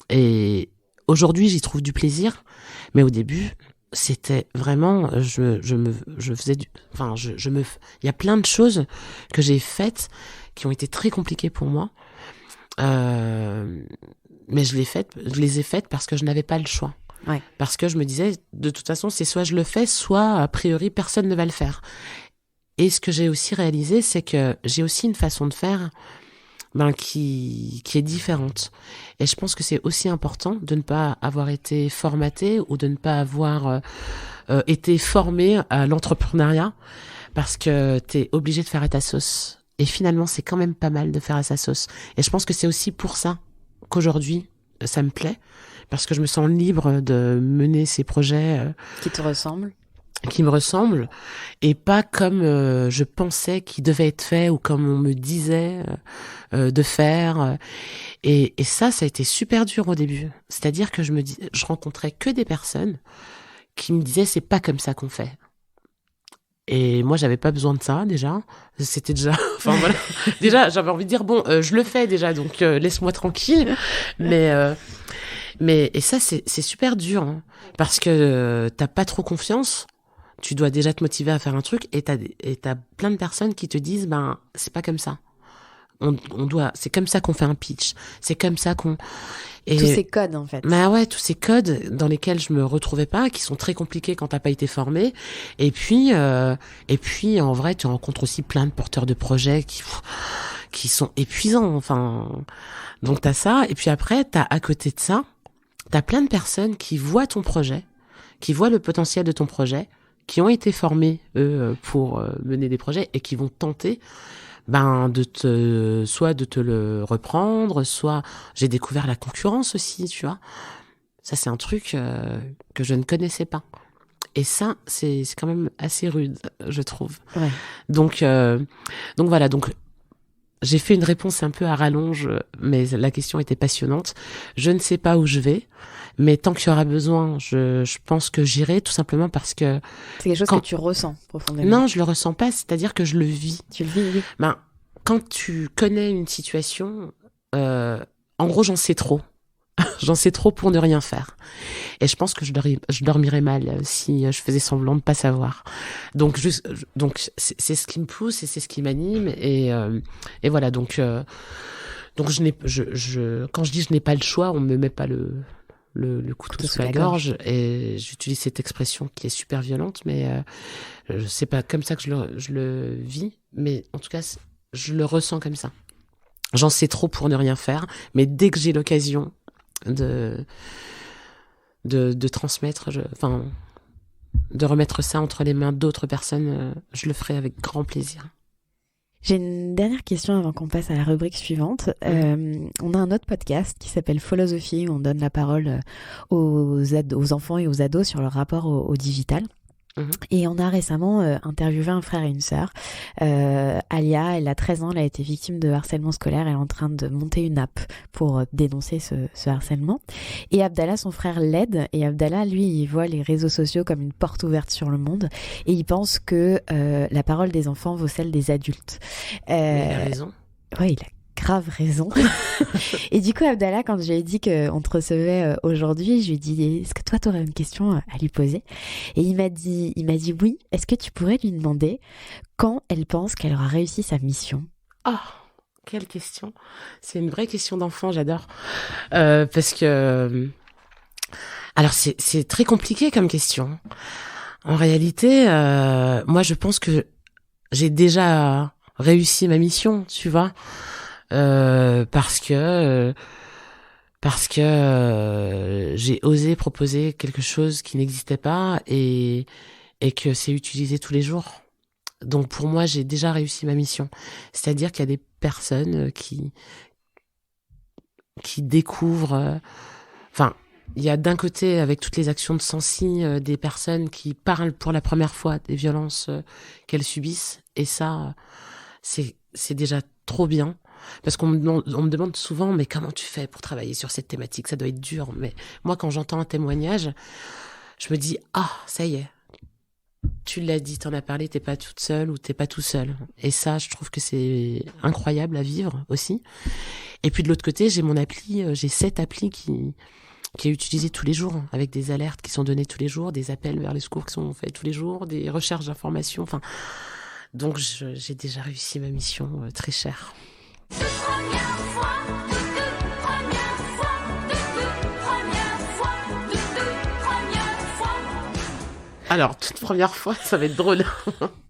Et aujourd'hui, j'y trouve du plaisir, mais au début, c'était vraiment, je faisais il y a plein de choses que j'ai faites qui ont été très compliquées pour moi. Mais je les ai faites parce que je n'avais pas le choix. Ouais. Parce que je me disais, de toute façon, c'est soit je le fais, soit a priori personne ne va le faire. Et ce que j'ai aussi réalisé, c'est que j'ai aussi une façon de faire qui est différente. Et je pense que c'est aussi important de ne pas avoir été formaté ou de ne pas avoir été formé à l'entrepreneuriat, parce que t'es obligé de faire à ta sauce. Et finalement, c'est quand même pas mal de faire à sa sauce. Et je pense que c'est aussi pour ça qu'aujourd'hui, ça me plaît parce que je me sens libre de mener ces projets Qui te ressemble. qui me ressemblent et pas comme je pensais qu'ils devaient être faits ou comme on me disait de faire. Et ça a été super dur au début. C'est-à-dire que je rencontrais que des personnes qui me disaient c'est pas comme ça qu'on fait. Et moi, j'avais pas besoin de ça, déjà. C'était déjà, enfin voilà. Déjà, j'avais envie de dire, bon, je le fais déjà, donc laisse-moi tranquille. Mais et ça, c'est super dur, hein, parce que t'as pas trop confiance. Tu dois déjà te motiver à faire un truc et t'as plein de personnes qui te disent, ben, c'est pas comme ça. C'est comme ça qu'on fait un pitch. C'est comme ça qu'on... Et tous ces codes, en fait. Bah ouais, tous ces codes dans lesquels je me retrouvais pas, qui sont très compliqués quand t'as pas été formé. Et puis, en vrai, tu rencontres aussi plein de porteurs de projets qui sont épuisants. Enfin, donc t'as ça. Et puis après, à côté de ça, t'as plein de personnes qui voient ton projet, qui voient le potentiel de ton projet, qui ont été formés, eux, pour mener des projets et qui vont tenter soit de te le reprendre, soit j'ai découvert la concurrence aussi, tu vois. Ça, c'est un truc que je ne connaissais pas. Et ça, c'est quand même assez rude, je trouve. Ouais. Donc voilà. Donc, j'ai fait une réponse un peu à rallonge, mais la question était passionnante. Je ne sais pas où je vais, mais tant qu'il y aura besoin, je pense que j'irai, tout simplement parce que... C'est quelque chose que tu ressens profondément. Non, je le ressens pas, c'est-à-dire que je le vis. Tu le vis, oui. Ben, quand tu connais une situation, en gros, j'en sais trop. J'en sais trop pour ne rien faire. Et je pense que je dormirais mal si je faisais semblant de pas savoir. Donc c'est ce qui me pousse et c'est ce qui m'anime et voilà. Donc quand je dis je n'ai pas le choix, on me met pas le couteau sous la gorge. Et j'utilise cette expression qui est super violente, mais c'est pas comme ça que je le vis. Mais en tout cas, je le ressens comme ça. J'en sais trop pour ne rien faire, mais dès que j'ai l'occasion de transmettre, de remettre ça entre les mains d'autres personnes, je le ferai avec grand plaisir. J'ai une dernière question avant qu'on passe à la rubrique suivante. On a un autre podcast qui s'appelle Philosophie, où on donne la parole aux enfants et aux ados sur leur rapport au digital. Et on a récemment interviewé un frère et une sœur. Alia, elle a 13 ans, elle a été victime de harcèlement scolaire. Elle est en train de monter une app pour dénoncer ce harcèlement. Et Abdallah, son frère, l'aide. Et Abdallah, lui, il voit les réseaux sociaux comme une porte ouverte sur le monde. Et il pense que la parole des enfants vaut celle des adultes. Mais il a raison. Ouais, il a grave raison. Et du coup, Abdallah, quand je lui ai dit qu'on te recevait aujourd'hui, je lui ai dit, est-ce que toi, tu aurais une question à lui poser? Et il m'a dit oui. Est-ce que tu pourrais lui demander quand elle pense qu'elle aura réussi sa mission? Ah, quelle question. C'est une vraie question d'enfant, j'adore. Parce que... Alors, c'est très compliqué comme question. En réalité, moi, je pense que j'ai déjà réussi ma mission, tu vois. Parce que j'ai osé proposer quelque chose qui n'existait pas et que c'est utilisé tous les jours. Donc pour moi, j'ai déjà réussi ma mission. C'est-à-dire qu'il y a des personnes qui découvrent... il y a d'un côté, avec toutes les actions de Censi, des personnes qui parlent pour la première fois des violences qu'elles subissent. Et ça, c'est déjà trop bien. Parce qu'on me demande souvent, mais comment tu fais pour travailler sur cette thématique? Ça doit être dur. Mais moi, quand j'entends un témoignage, je me dis, ah, ça y est. Tu l'as dit, t'en as parlé, t'es pas toute seule ou t'es pas tout seul. Et ça, je trouve que c'est incroyable à vivre aussi. Et puis de l'autre côté, j'ai cette appli qui est utilisée tous les jours, avec des alertes qui sont données tous les jours, des appels vers les secours qui sont faits tous les jours, des recherches d'informations. Donc j'ai déjà réussi ma mission très chère. Alors, toute première fois, ça va être drôle.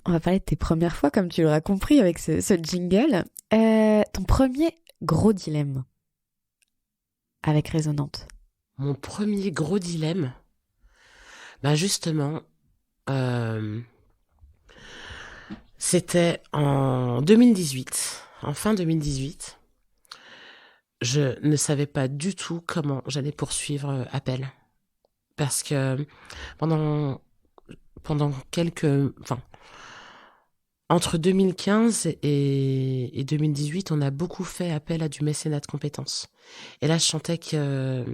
On va parler de tes premières fois, comme tu l'auras compris avec ce jingle. Ton premier gros dilemme avec Résonante. Mon premier gros dilemme, justement, c'était en 2018, en fin 2018. je ne savais pas du tout comment j'allais poursuivre Appel. Parce que pendant entre 2015 et 2018, on a beaucoup fait appel à du mécénat de compétences. Et là, je sentais que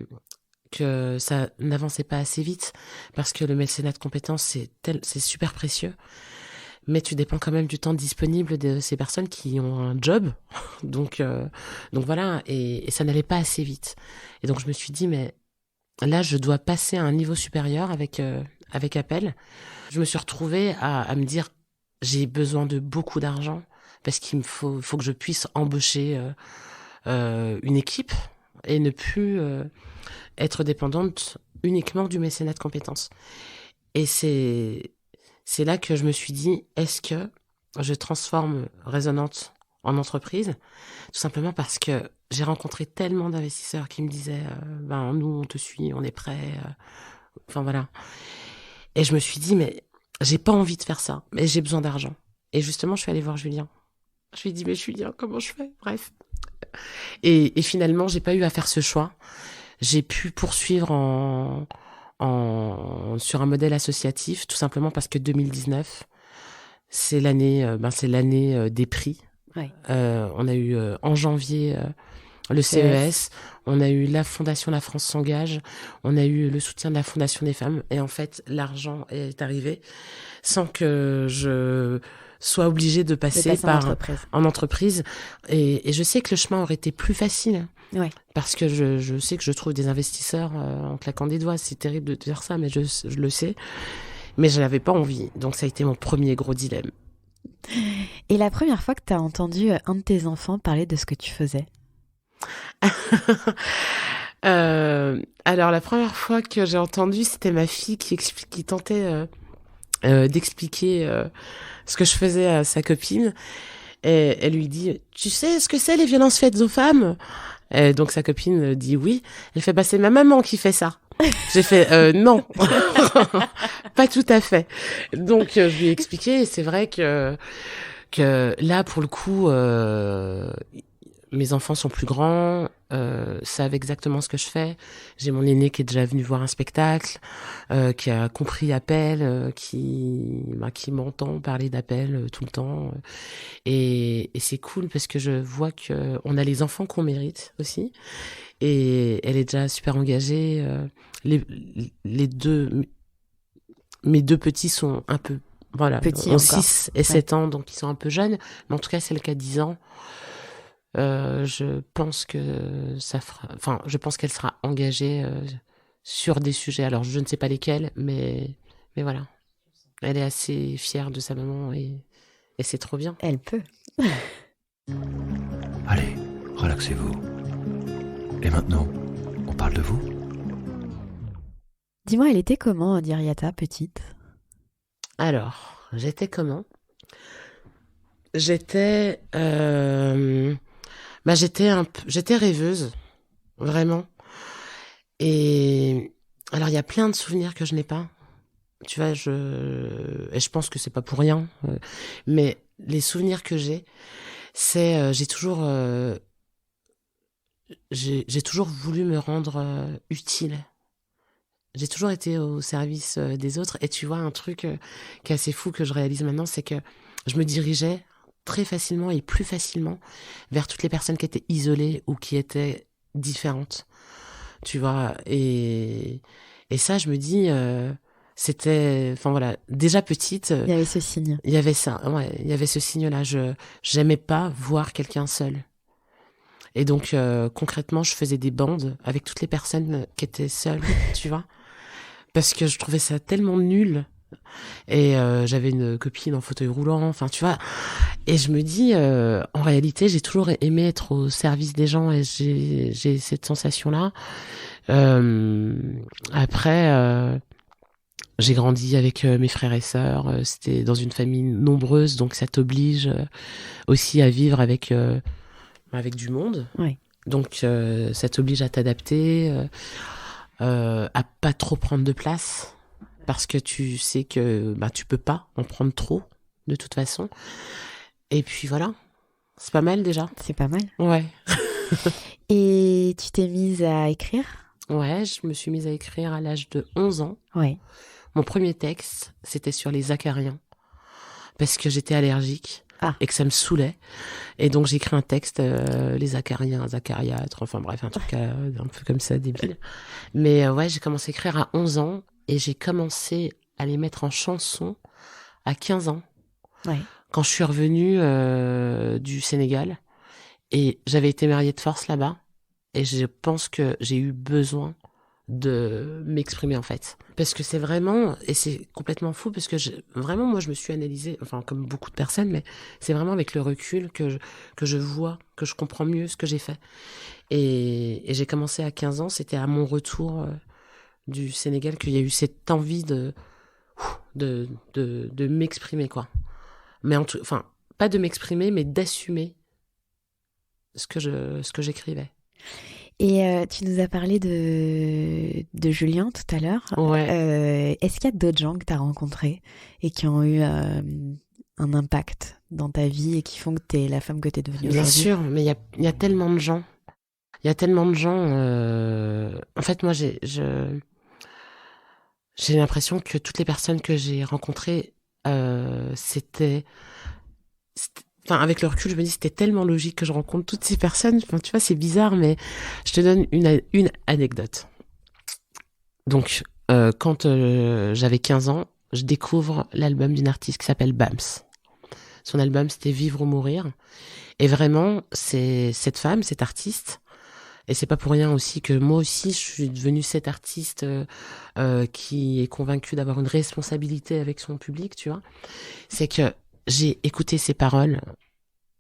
ça n'avançait pas assez vite, parce que le mécénat de compétences, c'est super précieux. Mais tu dépends quand même du temps disponible de ces personnes qui ont un job. Donc voilà, et ça n'allait pas assez vite. Et donc je me suis dit, mais là, je dois passer à un niveau supérieur avec Appel. Je me suis retrouvée à me dire, j'ai besoin de beaucoup d'argent, parce qu'il faut que je puisse embaucher une équipe et ne plus être dépendante uniquement du mécénat de compétences. Et c'est là que je me suis dit, est-ce que je transforme Résonante en entreprise? Tout simplement parce que j'ai rencontré tellement d'investisseurs qui me disaient, nous, on te suit, on est prêts. Enfin, voilà. Et je me suis dit, mais j'ai pas envie de faire ça, mais j'ai besoin d'argent. Et justement, je suis allée voir Julien. Je lui ai dit, mais Julien, comment je fais? Bref. Et finalement, j'ai pas eu à faire ce choix. J'ai pu poursuivre sur un modèle associatif, tout simplement parce que 2019, c'est l'année des prix. Ouais. On a eu en janvier le CES, on a eu la Fondation La France s'engage, on a eu le soutien de la Fondation des femmes, et en fait, l'argent est arrivé sans que je sois obligée de passer en entreprise. Et je sais que le chemin aurait été plus facile. Ouais. Parce que je sais que je trouve des investisseurs en claquant des doigts. C'est terrible de dire ça, mais je le sais. Mais je n'avais pas envie. Donc ça a été mon premier gros dilemme. Et la première fois que tu as entendu un de tes enfants parler de ce que tu faisais? Alors la première fois que j'ai entendu, c'était ma fille qui tentait d'expliquer ce que je faisais à sa copine. Et elle lui dit, tu sais ce que c'est les violences faites aux femmes? Et donc sa copine dit oui. Elle fait, c'est ma maman qui fait ça. J'ai fait non, pas tout à fait. Donc je lui ai expliqué, et c'est vrai que là pour le coup, mes enfants sont plus grands, savent exactement ce que je fais. J'ai mon aîné qui est déjà venu voir un spectacle, qui a compris Appel, qui m'entend parler d'Appel tout le temps. Et c'est cool parce que je vois que on a les enfants qu'on mérite aussi. Et elle est déjà super engagée. Mes deux petits sont un peu, petits, ont 6 et 7 ans, donc ils sont un peu jeunes. Mais en tout cas, celle qui a 10 ans, je pense qu'elle sera engagée sur des sujets. Alors, je ne sais pas lesquels, mais voilà. Elle est assez fière de sa maman et c'est trop bien. Elle peut. Allez, relaxez-vous. Et maintenant, on parle de vous? Dis-moi, elle était comment, Diriata, petite? Alors, j'étais comment? J'étais rêveuse, vraiment. Et alors, il y a plein de souvenirs que je n'ai pas. Tu vois, je pense que c'est pas pour rien. Mais les souvenirs que j'ai, c'est j'ai toujours voulu me rendre utile. J'ai toujours été au service des autres. Et tu vois, un truc qui est assez fou que je réalise maintenant, c'est que je me dirigeais très facilement et plus facilement vers toutes les personnes qui étaient isolées ou qui étaient différentes. Tu vois, et ça, je me dis, c'était, déjà petite. Il y avait ce signe. Il y avait ça, ouais, il y avait ce signe-là. J'aimais pas voir quelqu'un seul. Et donc, concrètement, je faisais des bandes avec toutes les personnes qui étaient seules, tu vois. Parce que je trouvais ça tellement nul. Et j'avais une copine en fauteuil roulant, enfin, tu vois. Et je me dis, en réalité, j'ai toujours aimé être au service des gens et j'ai cette sensation-là. Après, j'ai grandi avec mes frères et sœurs. C'était dans une famille nombreuse, donc ça t'oblige aussi à vivre avec du monde. Oui. Donc ça t'oblige à t'adapter, à pas trop prendre de place, parce que tu sais que tu peux pas en prendre trop de toute façon. Et puis voilà, c'est pas mal déjà. C'est pas mal. Ouais. Et tu t'es mise à écrire? Ouais, je me suis mise à écrire à l'âge de 11 ans. Ouais. Mon premier texte, c'était sur les acariens, parce que j'étais allergique et que ça me saoulait. Et donc, j'ai écrit un texte, les acariens, acariâtres, enfin bref, un truc un peu comme ça, débile. Mais ouais, j'ai commencé à écrire à 11 ans et j'ai commencé à les mettre en chanson à 15 ans. Ouais. Quand je suis revenue du Sénégal, et j'avais été mariée de force là-bas, et je pense que j'ai eu besoin de m'exprimer en fait. Parce que c'est vraiment, et c'est complètement fou, parce que vraiment moi je me suis analysée, enfin comme beaucoup de personnes, mais c'est vraiment avec le recul que je vois, que je comprends mieux ce que j'ai fait. Et j'ai commencé à 15 ans, c'était à mon retour du Sénégal qu'il y a eu cette envie de m'exprimer quoi. Mais enfin, pas de m'exprimer, mais d'assumer ce que j'écrivais. Et tu nous as parlé de Julien tout à l'heure. Ouais. Est-ce qu'il y a d'autres gens que tu as rencontrés et qui ont eu un impact dans ta vie et qui font que tu es la femme que tu es devenue aujourd'hui? Bien sûr, mais il y a tellement de gens. Il y a tellement de gens. En fait, moi, j'ai l'impression que toutes les personnes que j'ai rencontrées, c'était... Enfin, avec le recul, je me dis c'était tellement logique que je rencontre toutes ces personnes. Enfin, tu vois, c'est bizarre, mais je te donne une anecdote. Donc, quand j'avais 15 ans, je découvre l'album d'une artiste qui s'appelle Bams. Son album, c'était Vivre ou mourir. Et vraiment, c'est cette femme, cette artiste. Et c'est pas pour rien aussi que moi aussi, je suis devenue cette artiste qui est convaincue d'avoir une responsabilité avec son public, tu vois. C'est que j'ai écouté ses paroles,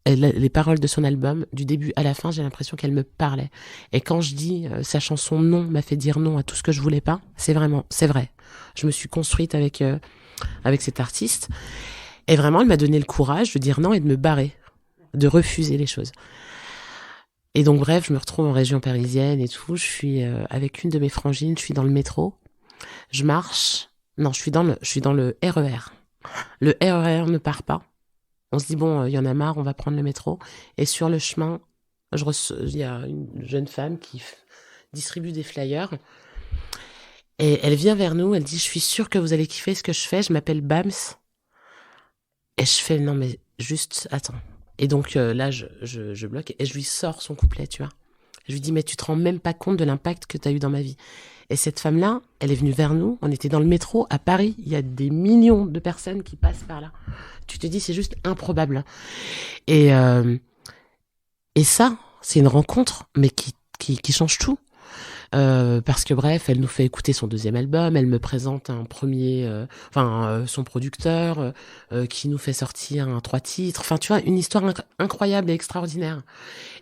les paroles de son album, du début à la fin, j'ai l'impression qu'elle me parlait. Et quand je dis sa chanson Non m'a fait dire non à tout ce que je voulais pas, c'est vrai. Je me suis construite avec cette artiste. Et vraiment, elle m'a donné le courage de dire non et de me barrer, de refuser les choses. Et donc bref, je me retrouve en région parisienne et tout. Je suis avec une de mes frangines, je suis dans le métro. Je marche. Non, je suis dans le RER. Le RER ne part pas. On se dit, bon, il y en a marre, on va prendre le métro. Et sur le chemin, il y a une jeune femme qui distribue des flyers. Et elle vient vers nous, elle dit, je suis sûre que vous allez kiffer ce que je fais, je m'appelle Bams. Et je fais, non mais juste, attends. Et donc là, je bloque et je lui sors son couplet, tu vois. Je lui dis, mais tu te rends même pas compte de l'impact que tu as eu dans ma vie. Et cette femme-là, elle est venue vers nous. On était dans le métro à Paris. Il y a des millions de personnes qui passent par là. Tu te dis, c'est juste improbable. Et ça, c'est une rencontre, mais qui change tout. Parce que bref, elle nous fait écouter son deuxième album, elle me présente un premier, son producteur, qui nous fait sortir 3 titres. Enfin, tu vois, une histoire incroyable et extraordinaire.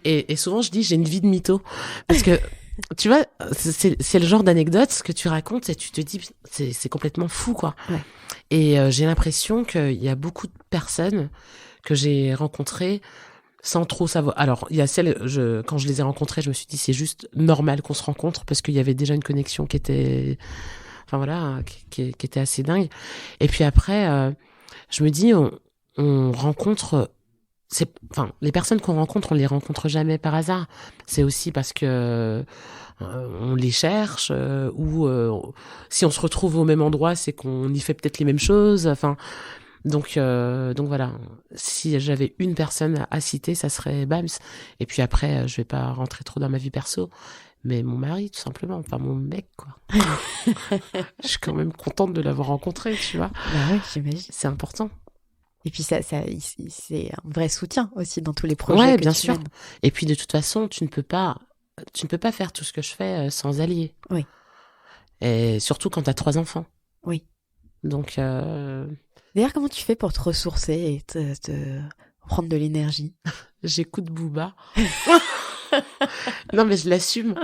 Et souvent, je dis, j'ai une vie de mytho. Parce que, tu vois, c'est le genre d'anecdote que tu racontes et tu te dis, c'est complètement fou, quoi. Ouais. Et j'ai l'impression qu'il y a beaucoup de personnes que j'ai rencontrées sans trop savoir. Alors, il y a quand je les ai rencontrées, je me suis dit, c'est juste normal qu'on se rencontre parce qu'il y avait déjà une connexion qui était, qui était assez dingue. Et puis après, je me dis, on rencontre, les personnes qu'on rencontre, on les rencontre jamais par hasard. C'est aussi parce que on les cherche, ou si on se retrouve au même endroit, c'est qu'on y fait peut-être les mêmes choses. Enfin. Donc voilà, si j'avais une personne à citer, ça serait Bams. Et puis après, je vais pas rentrer trop dans ma vie perso, mais mon mari, tout simplement, enfin mon mec, quoi. Je suis quand même contente de l'avoir rencontré, tu vois. Bah oui, j'imagine. C'est important. Et puis c'est un vrai soutien aussi dans tous les projets. Ouais, que bien tu sûr. mènes. Et puis de toute façon, tu ne peux pas faire tout ce que je fais sans allier. Oui. Et surtout quand tu as 3 enfants. Oui. Donc D'ailleurs, comment tu fais pour te ressourcer et te prendre de l'énergie? J'écoute Booba. Non, mais je l'assume.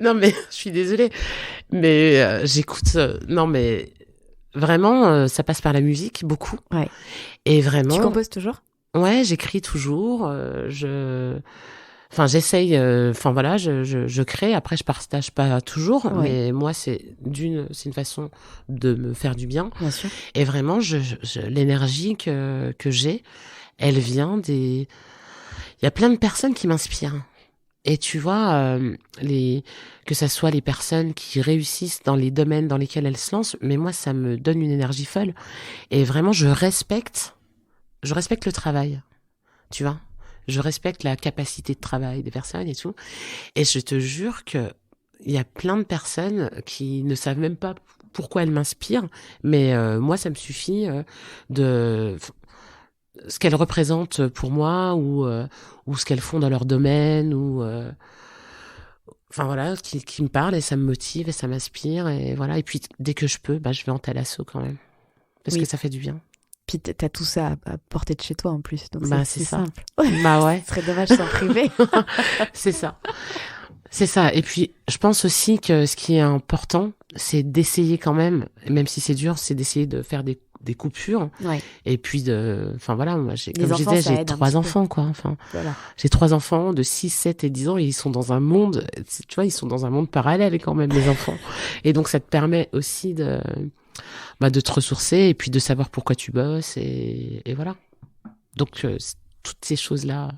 Non, mais je suis désolée. Mais j'écoute... non, mais vraiment, ça passe par la musique, beaucoup. Ouais. Et vraiment... Tu composes toujours? Ouais, j'écris toujours. J'essaye, je crée. Après, je partage pas toujours, ouais. Mais moi, c'est une façon de me faire du bien. Bien sûr. Et vraiment, l'énergie que j'ai, elle vient il Il y a plein de personnes qui m'inspirent. Et tu vois, que ça soit les personnes qui réussissent dans les domaines dans lesquels elles se lancent, mais moi, ça me donne une énergie folle. Et vraiment, je respecte le travail, tu vois. Je respecte la capacité de travail des personnes et tout. Et je te jure que il y a plein de personnes qui ne savent même pas pourquoi elles m'inspirent, mais moi, ça me suffit de ce qu'elles représentent pour moi ou ce qu'elles font dans leur domaine ou enfin voilà, qui me parlent et ça me motive et ça m'inspire et voilà. Et puis dès que je peux, je vais en thalasso quand même parce que ça fait du bien. Puis t'as tout ça à portée de chez toi en plus, donc c'est ça. simple. Bah ouais. Ce serait dommage s'en priver. C'est ça. C'est ça. Et puis, je pense aussi que ce qui est important, c'est d'essayer quand même si c'est dur, c'est d'essayer de faire des coupures. Ouais. Et puis enfin voilà, moi, comme je enfants, disais, j'ai 3 enfants, quoi. Enfin, voilà. j'ai 3 enfants de 6, 7 et 10 ans et ils sont dans un monde, tu vois, ils sont dans un monde parallèle quand même, les enfants. Et donc, ça te permet aussi de te ressourcer et puis de savoir pourquoi tu bosses et voilà. Donc, toutes ces choses-là,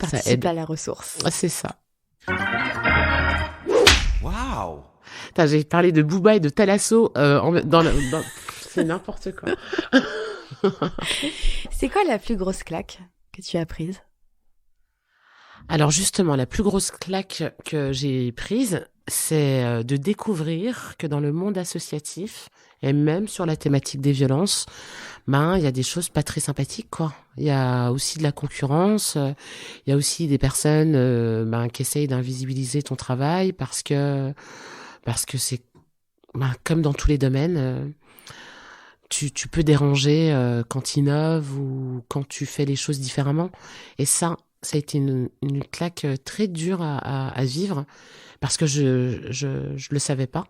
ça aide. Participe à la ressource. C'est ça. Waouh! J'ai parlé de Booba et de Thalasso c'est n'importe quoi. C'est quoi la plus grosse claque que tu as prise? Alors justement, la plus grosse claque que j'ai prise, c'est de découvrir que dans le monde associatif, et même sur la thématique des violences, il y a des choses pas très sympathiques, quoi. Il y a aussi de la concurrence, il y a aussi des personnes qui essayent d'invisibiliser ton travail parce que c'est comme dans tous les domaines, tu peux déranger quand tu innoves ou quand tu fais les choses différemment. Et ça a été une claque très dure à vivre parce que je le savais pas.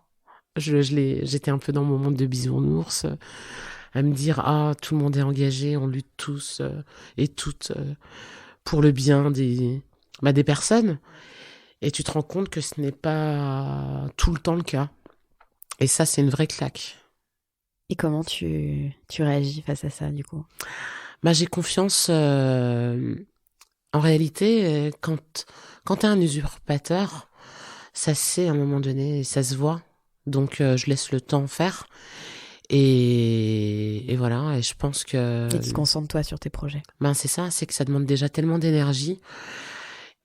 J'étais un peu dans mon monde de bisounours, à me dire tout le monde est engagé, on lutte tous et toutes pour le bien des personnes. Et tu te rends compte que ce n'est pas tout le temps le cas. Et ça, c'est une vraie claque. Et comment tu réagis face à ça, du coup? J'ai confiance. En réalité, quand t'es un usurpateur, ça se sait à un moment donné, ça se voit. Donc, je laisse le temps faire. Et voilà, et je pense que... Et tu te concentres, toi, sur tes projets. C'est ça, c'est que ça demande déjà tellement d'énergie.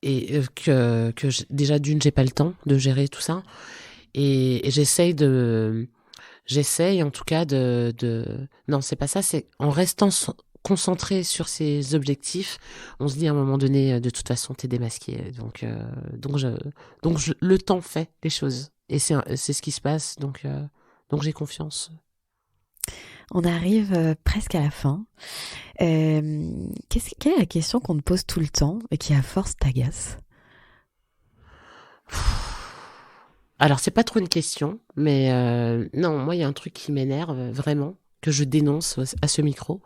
Et que déjà, d'une, j'ai pas le temps de gérer tout ça. Et j'essaye en tout cas non, c'est pas ça, c'est en restant concentré sur ses objectifs, on se dit à un moment donné, de toute façon, t'es démasqué. Donc le temps fait les choses. Et c'est ce qui se passe, donc j'ai confiance. On arrive presque à la fin. Quelle est la question qu'on te pose tout le temps et qui à force t'agace? Alors, c'est pas trop une question, mais non, moi, il y a un truc qui m'énerve vraiment, que je dénonce à ce micro.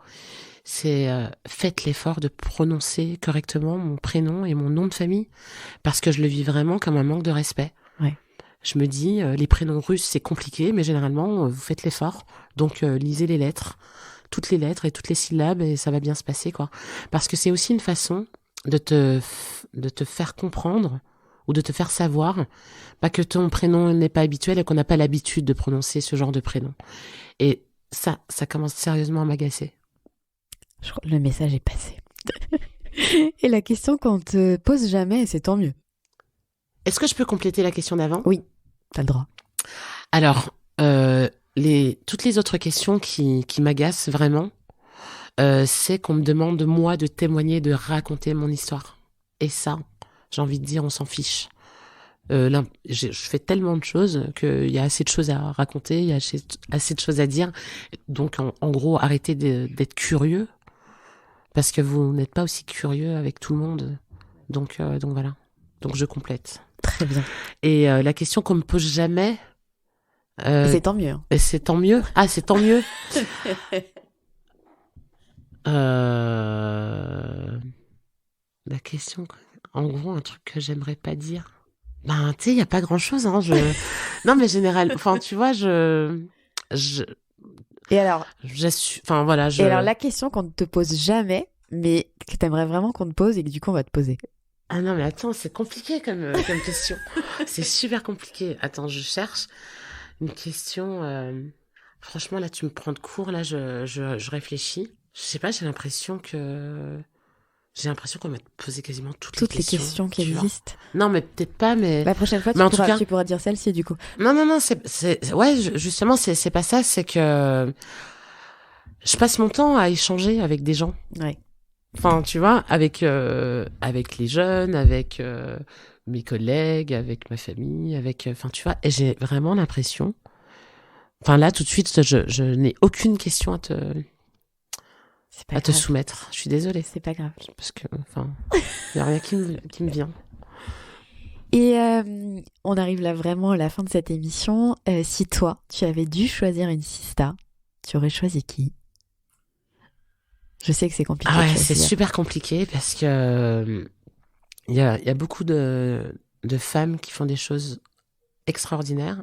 C'est faites l'effort de prononcer correctement mon prénom et mon nom de famille, parce que je le vis vraiment comme un manque de respect. Ouais. Je me dis, les prénoms russes, c'est compliqué, mais généralement, vous faites l'effort. Donc, lisez les lettres, toutes les lettres et toutes les syllabes, et ça va bien se passer, quoi. Parce que c'est aussi une façon de te faire comprendre ou de te faire savoir que ton prénom n'est pas habituel et qu'on n'a pas l'habitude de prononcer ce genre de prénom. Et ça commence sérieusement à m'agacer. Le message est passé. Et la question qu'on te pose jamais, c'est tant mieux. Est-ce que je peux compléter la question d'avant ? Oui, t'as le droit. Alors, toutes les autres questions qui m'agacent vraiment, c'est qu'on me demande, moi, de témoigner, de raconter mon histoire. Et ça, j'ai envie de dire, on s'en fiche. Je fais tellement de choses qu'il y a assez de choses à raconter, il y a assez de choses à dire. Donc, en gros, arrêtez d'être curieux, parce que vous n'êtes pas aussi curieux avec tout le monde. Donc voilà. Donc, je complète. Très bien. Et la question qu'on me pose jamais... et c'est tant mieux. Hein. Et c'est tant mieux. Ah, c'est tant mieux. La question... En gros, un truc que j'aimerais pas dire. Tu sais, il y a pas grand-chose. Hein, non, mais généralement... Enfin, tu vois, Et alors... Enfin, voilà, Et alors, la question qu'on ne te pose jamais, mais que t'aimerais vraiment qu'on te pose et que du coup on va te poser. Ah non, mais attends, c'est compliqué comme question. C'est super compliqué. Attends, je cherche une question. Franchement, là, tu me prends de court. Là, je réfléchis. Je sais pas, j'ai l'impression qu'on va te poser quasiment toutes les questions qui existent. Non, mais peut-être pas, mais... La prochaine fois, tu pourras dire celle-ci, du coup. Non, justement, c'est pas ça. C'est que je passe mon temps à échanger avec des gens. Ouais. Enfin, tu vois, avec les jeunes, avec mes collègues, avec ma famille, enfin, tu vois, et j'ai vraiment l'impression... Enfin, là, tout de suite, je n'ai aucune question à te soumettre. Je suis désolée. C'est pas grave. Parce que, enfin, il n'y a rien qui me vient. Et on arrive là vraiment à la fin de cette émission. Si toi, tu avais dû choisir une sista, tu aurais choisi qui ? Je sais que c'est compliqué. Ah ouais, c'est super compliqué parce que il y a beaucoup de femmes qui font des choses extraordinaires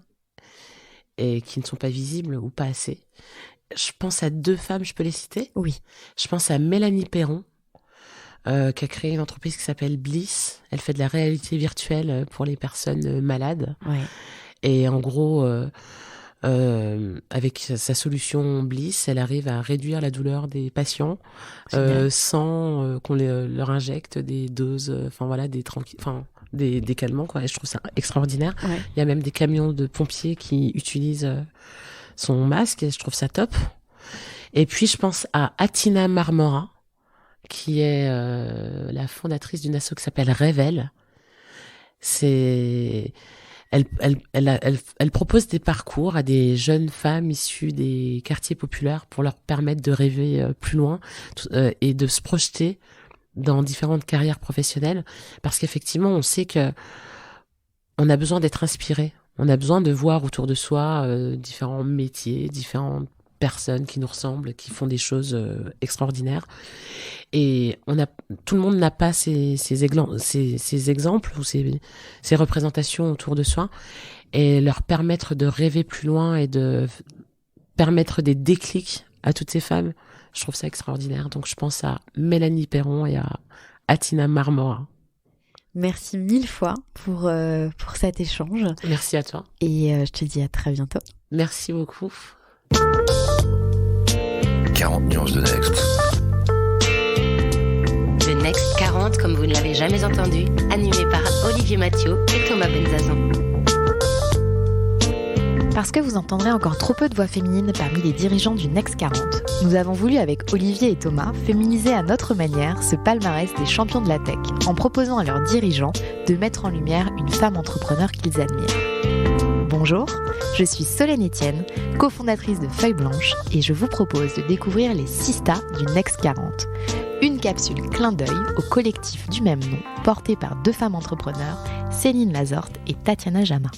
et qui ne sont pas visibles ou pas assez. Je pense à 2 femmes, je peux les citer ? Oui. Je pense à Mélanie Perron, qui a créé une entreprise qui s'appelle Bliss. Elle fait de la réalité virtuelle pour les personnes malades. Ouais. Et en gros, avec sa solution Bliss, elle arrive à réduire la douleur des patients sans qu'on leur injecte des doses, des calmants, quoi. Et je trouve ça extraordinaire. Ouais. Il y a même des camions de pompiers qui utilisent son masque et je trouve ça top. Et puis je pense à Atina Marmora, qui est la fondatrice d'une asso qui s'appelle Révèle. Elle propose des parcours à des jeunes femmes issues des quartiers populaires pour leur permettre de rêver plus loin et de se projeter dans différentes carrières professionnelles, parce qu'effectivement on sait que on a besoin d'être inspiré, on a besoin de voir autour de soi différents métiers, différentes personnes qui nous ressemblent, qui font des choses extraordinaires, et tout le monde n'a pas ces exemples ou ces représentations autour de soi, et leur permettre de rêver plus loin et de permettre des déclics à toutes ces femmes. Je trouve ça extraordinaire. Donc, je pense à Mélanie Perron et à Atina Marmora. Merci 1000 fois pour cet échange. Merci à toi. Et je te dis à très bientôt. Merci beaucoup. 40 nuances de Next. Le Next 40, comme vous ne l'avez jamais entendu, animé par Olivier Mathieu et Thomas Benzazon. Parce que vous entendrez encore trop peu de voix féminines parmi les dirigeants du Next 40, nous avons voulu avec Olivier et Thomas féminiser à notre manière ce palmarès des champions de la tech, en proposant à leurs dirigeants de mettre en lumière une femme entrepreneur qu'ils admirent. Bonjour, je suis Solène Etienne, cofondatrice de Feuille Blanche, et je vous propose de découvrir les sistas du Next 40. Une capsule clin d'œil au collectif du même nom, porté par 2 femmes entrepreneurs, Céline Lazorte et Tatiana Jama.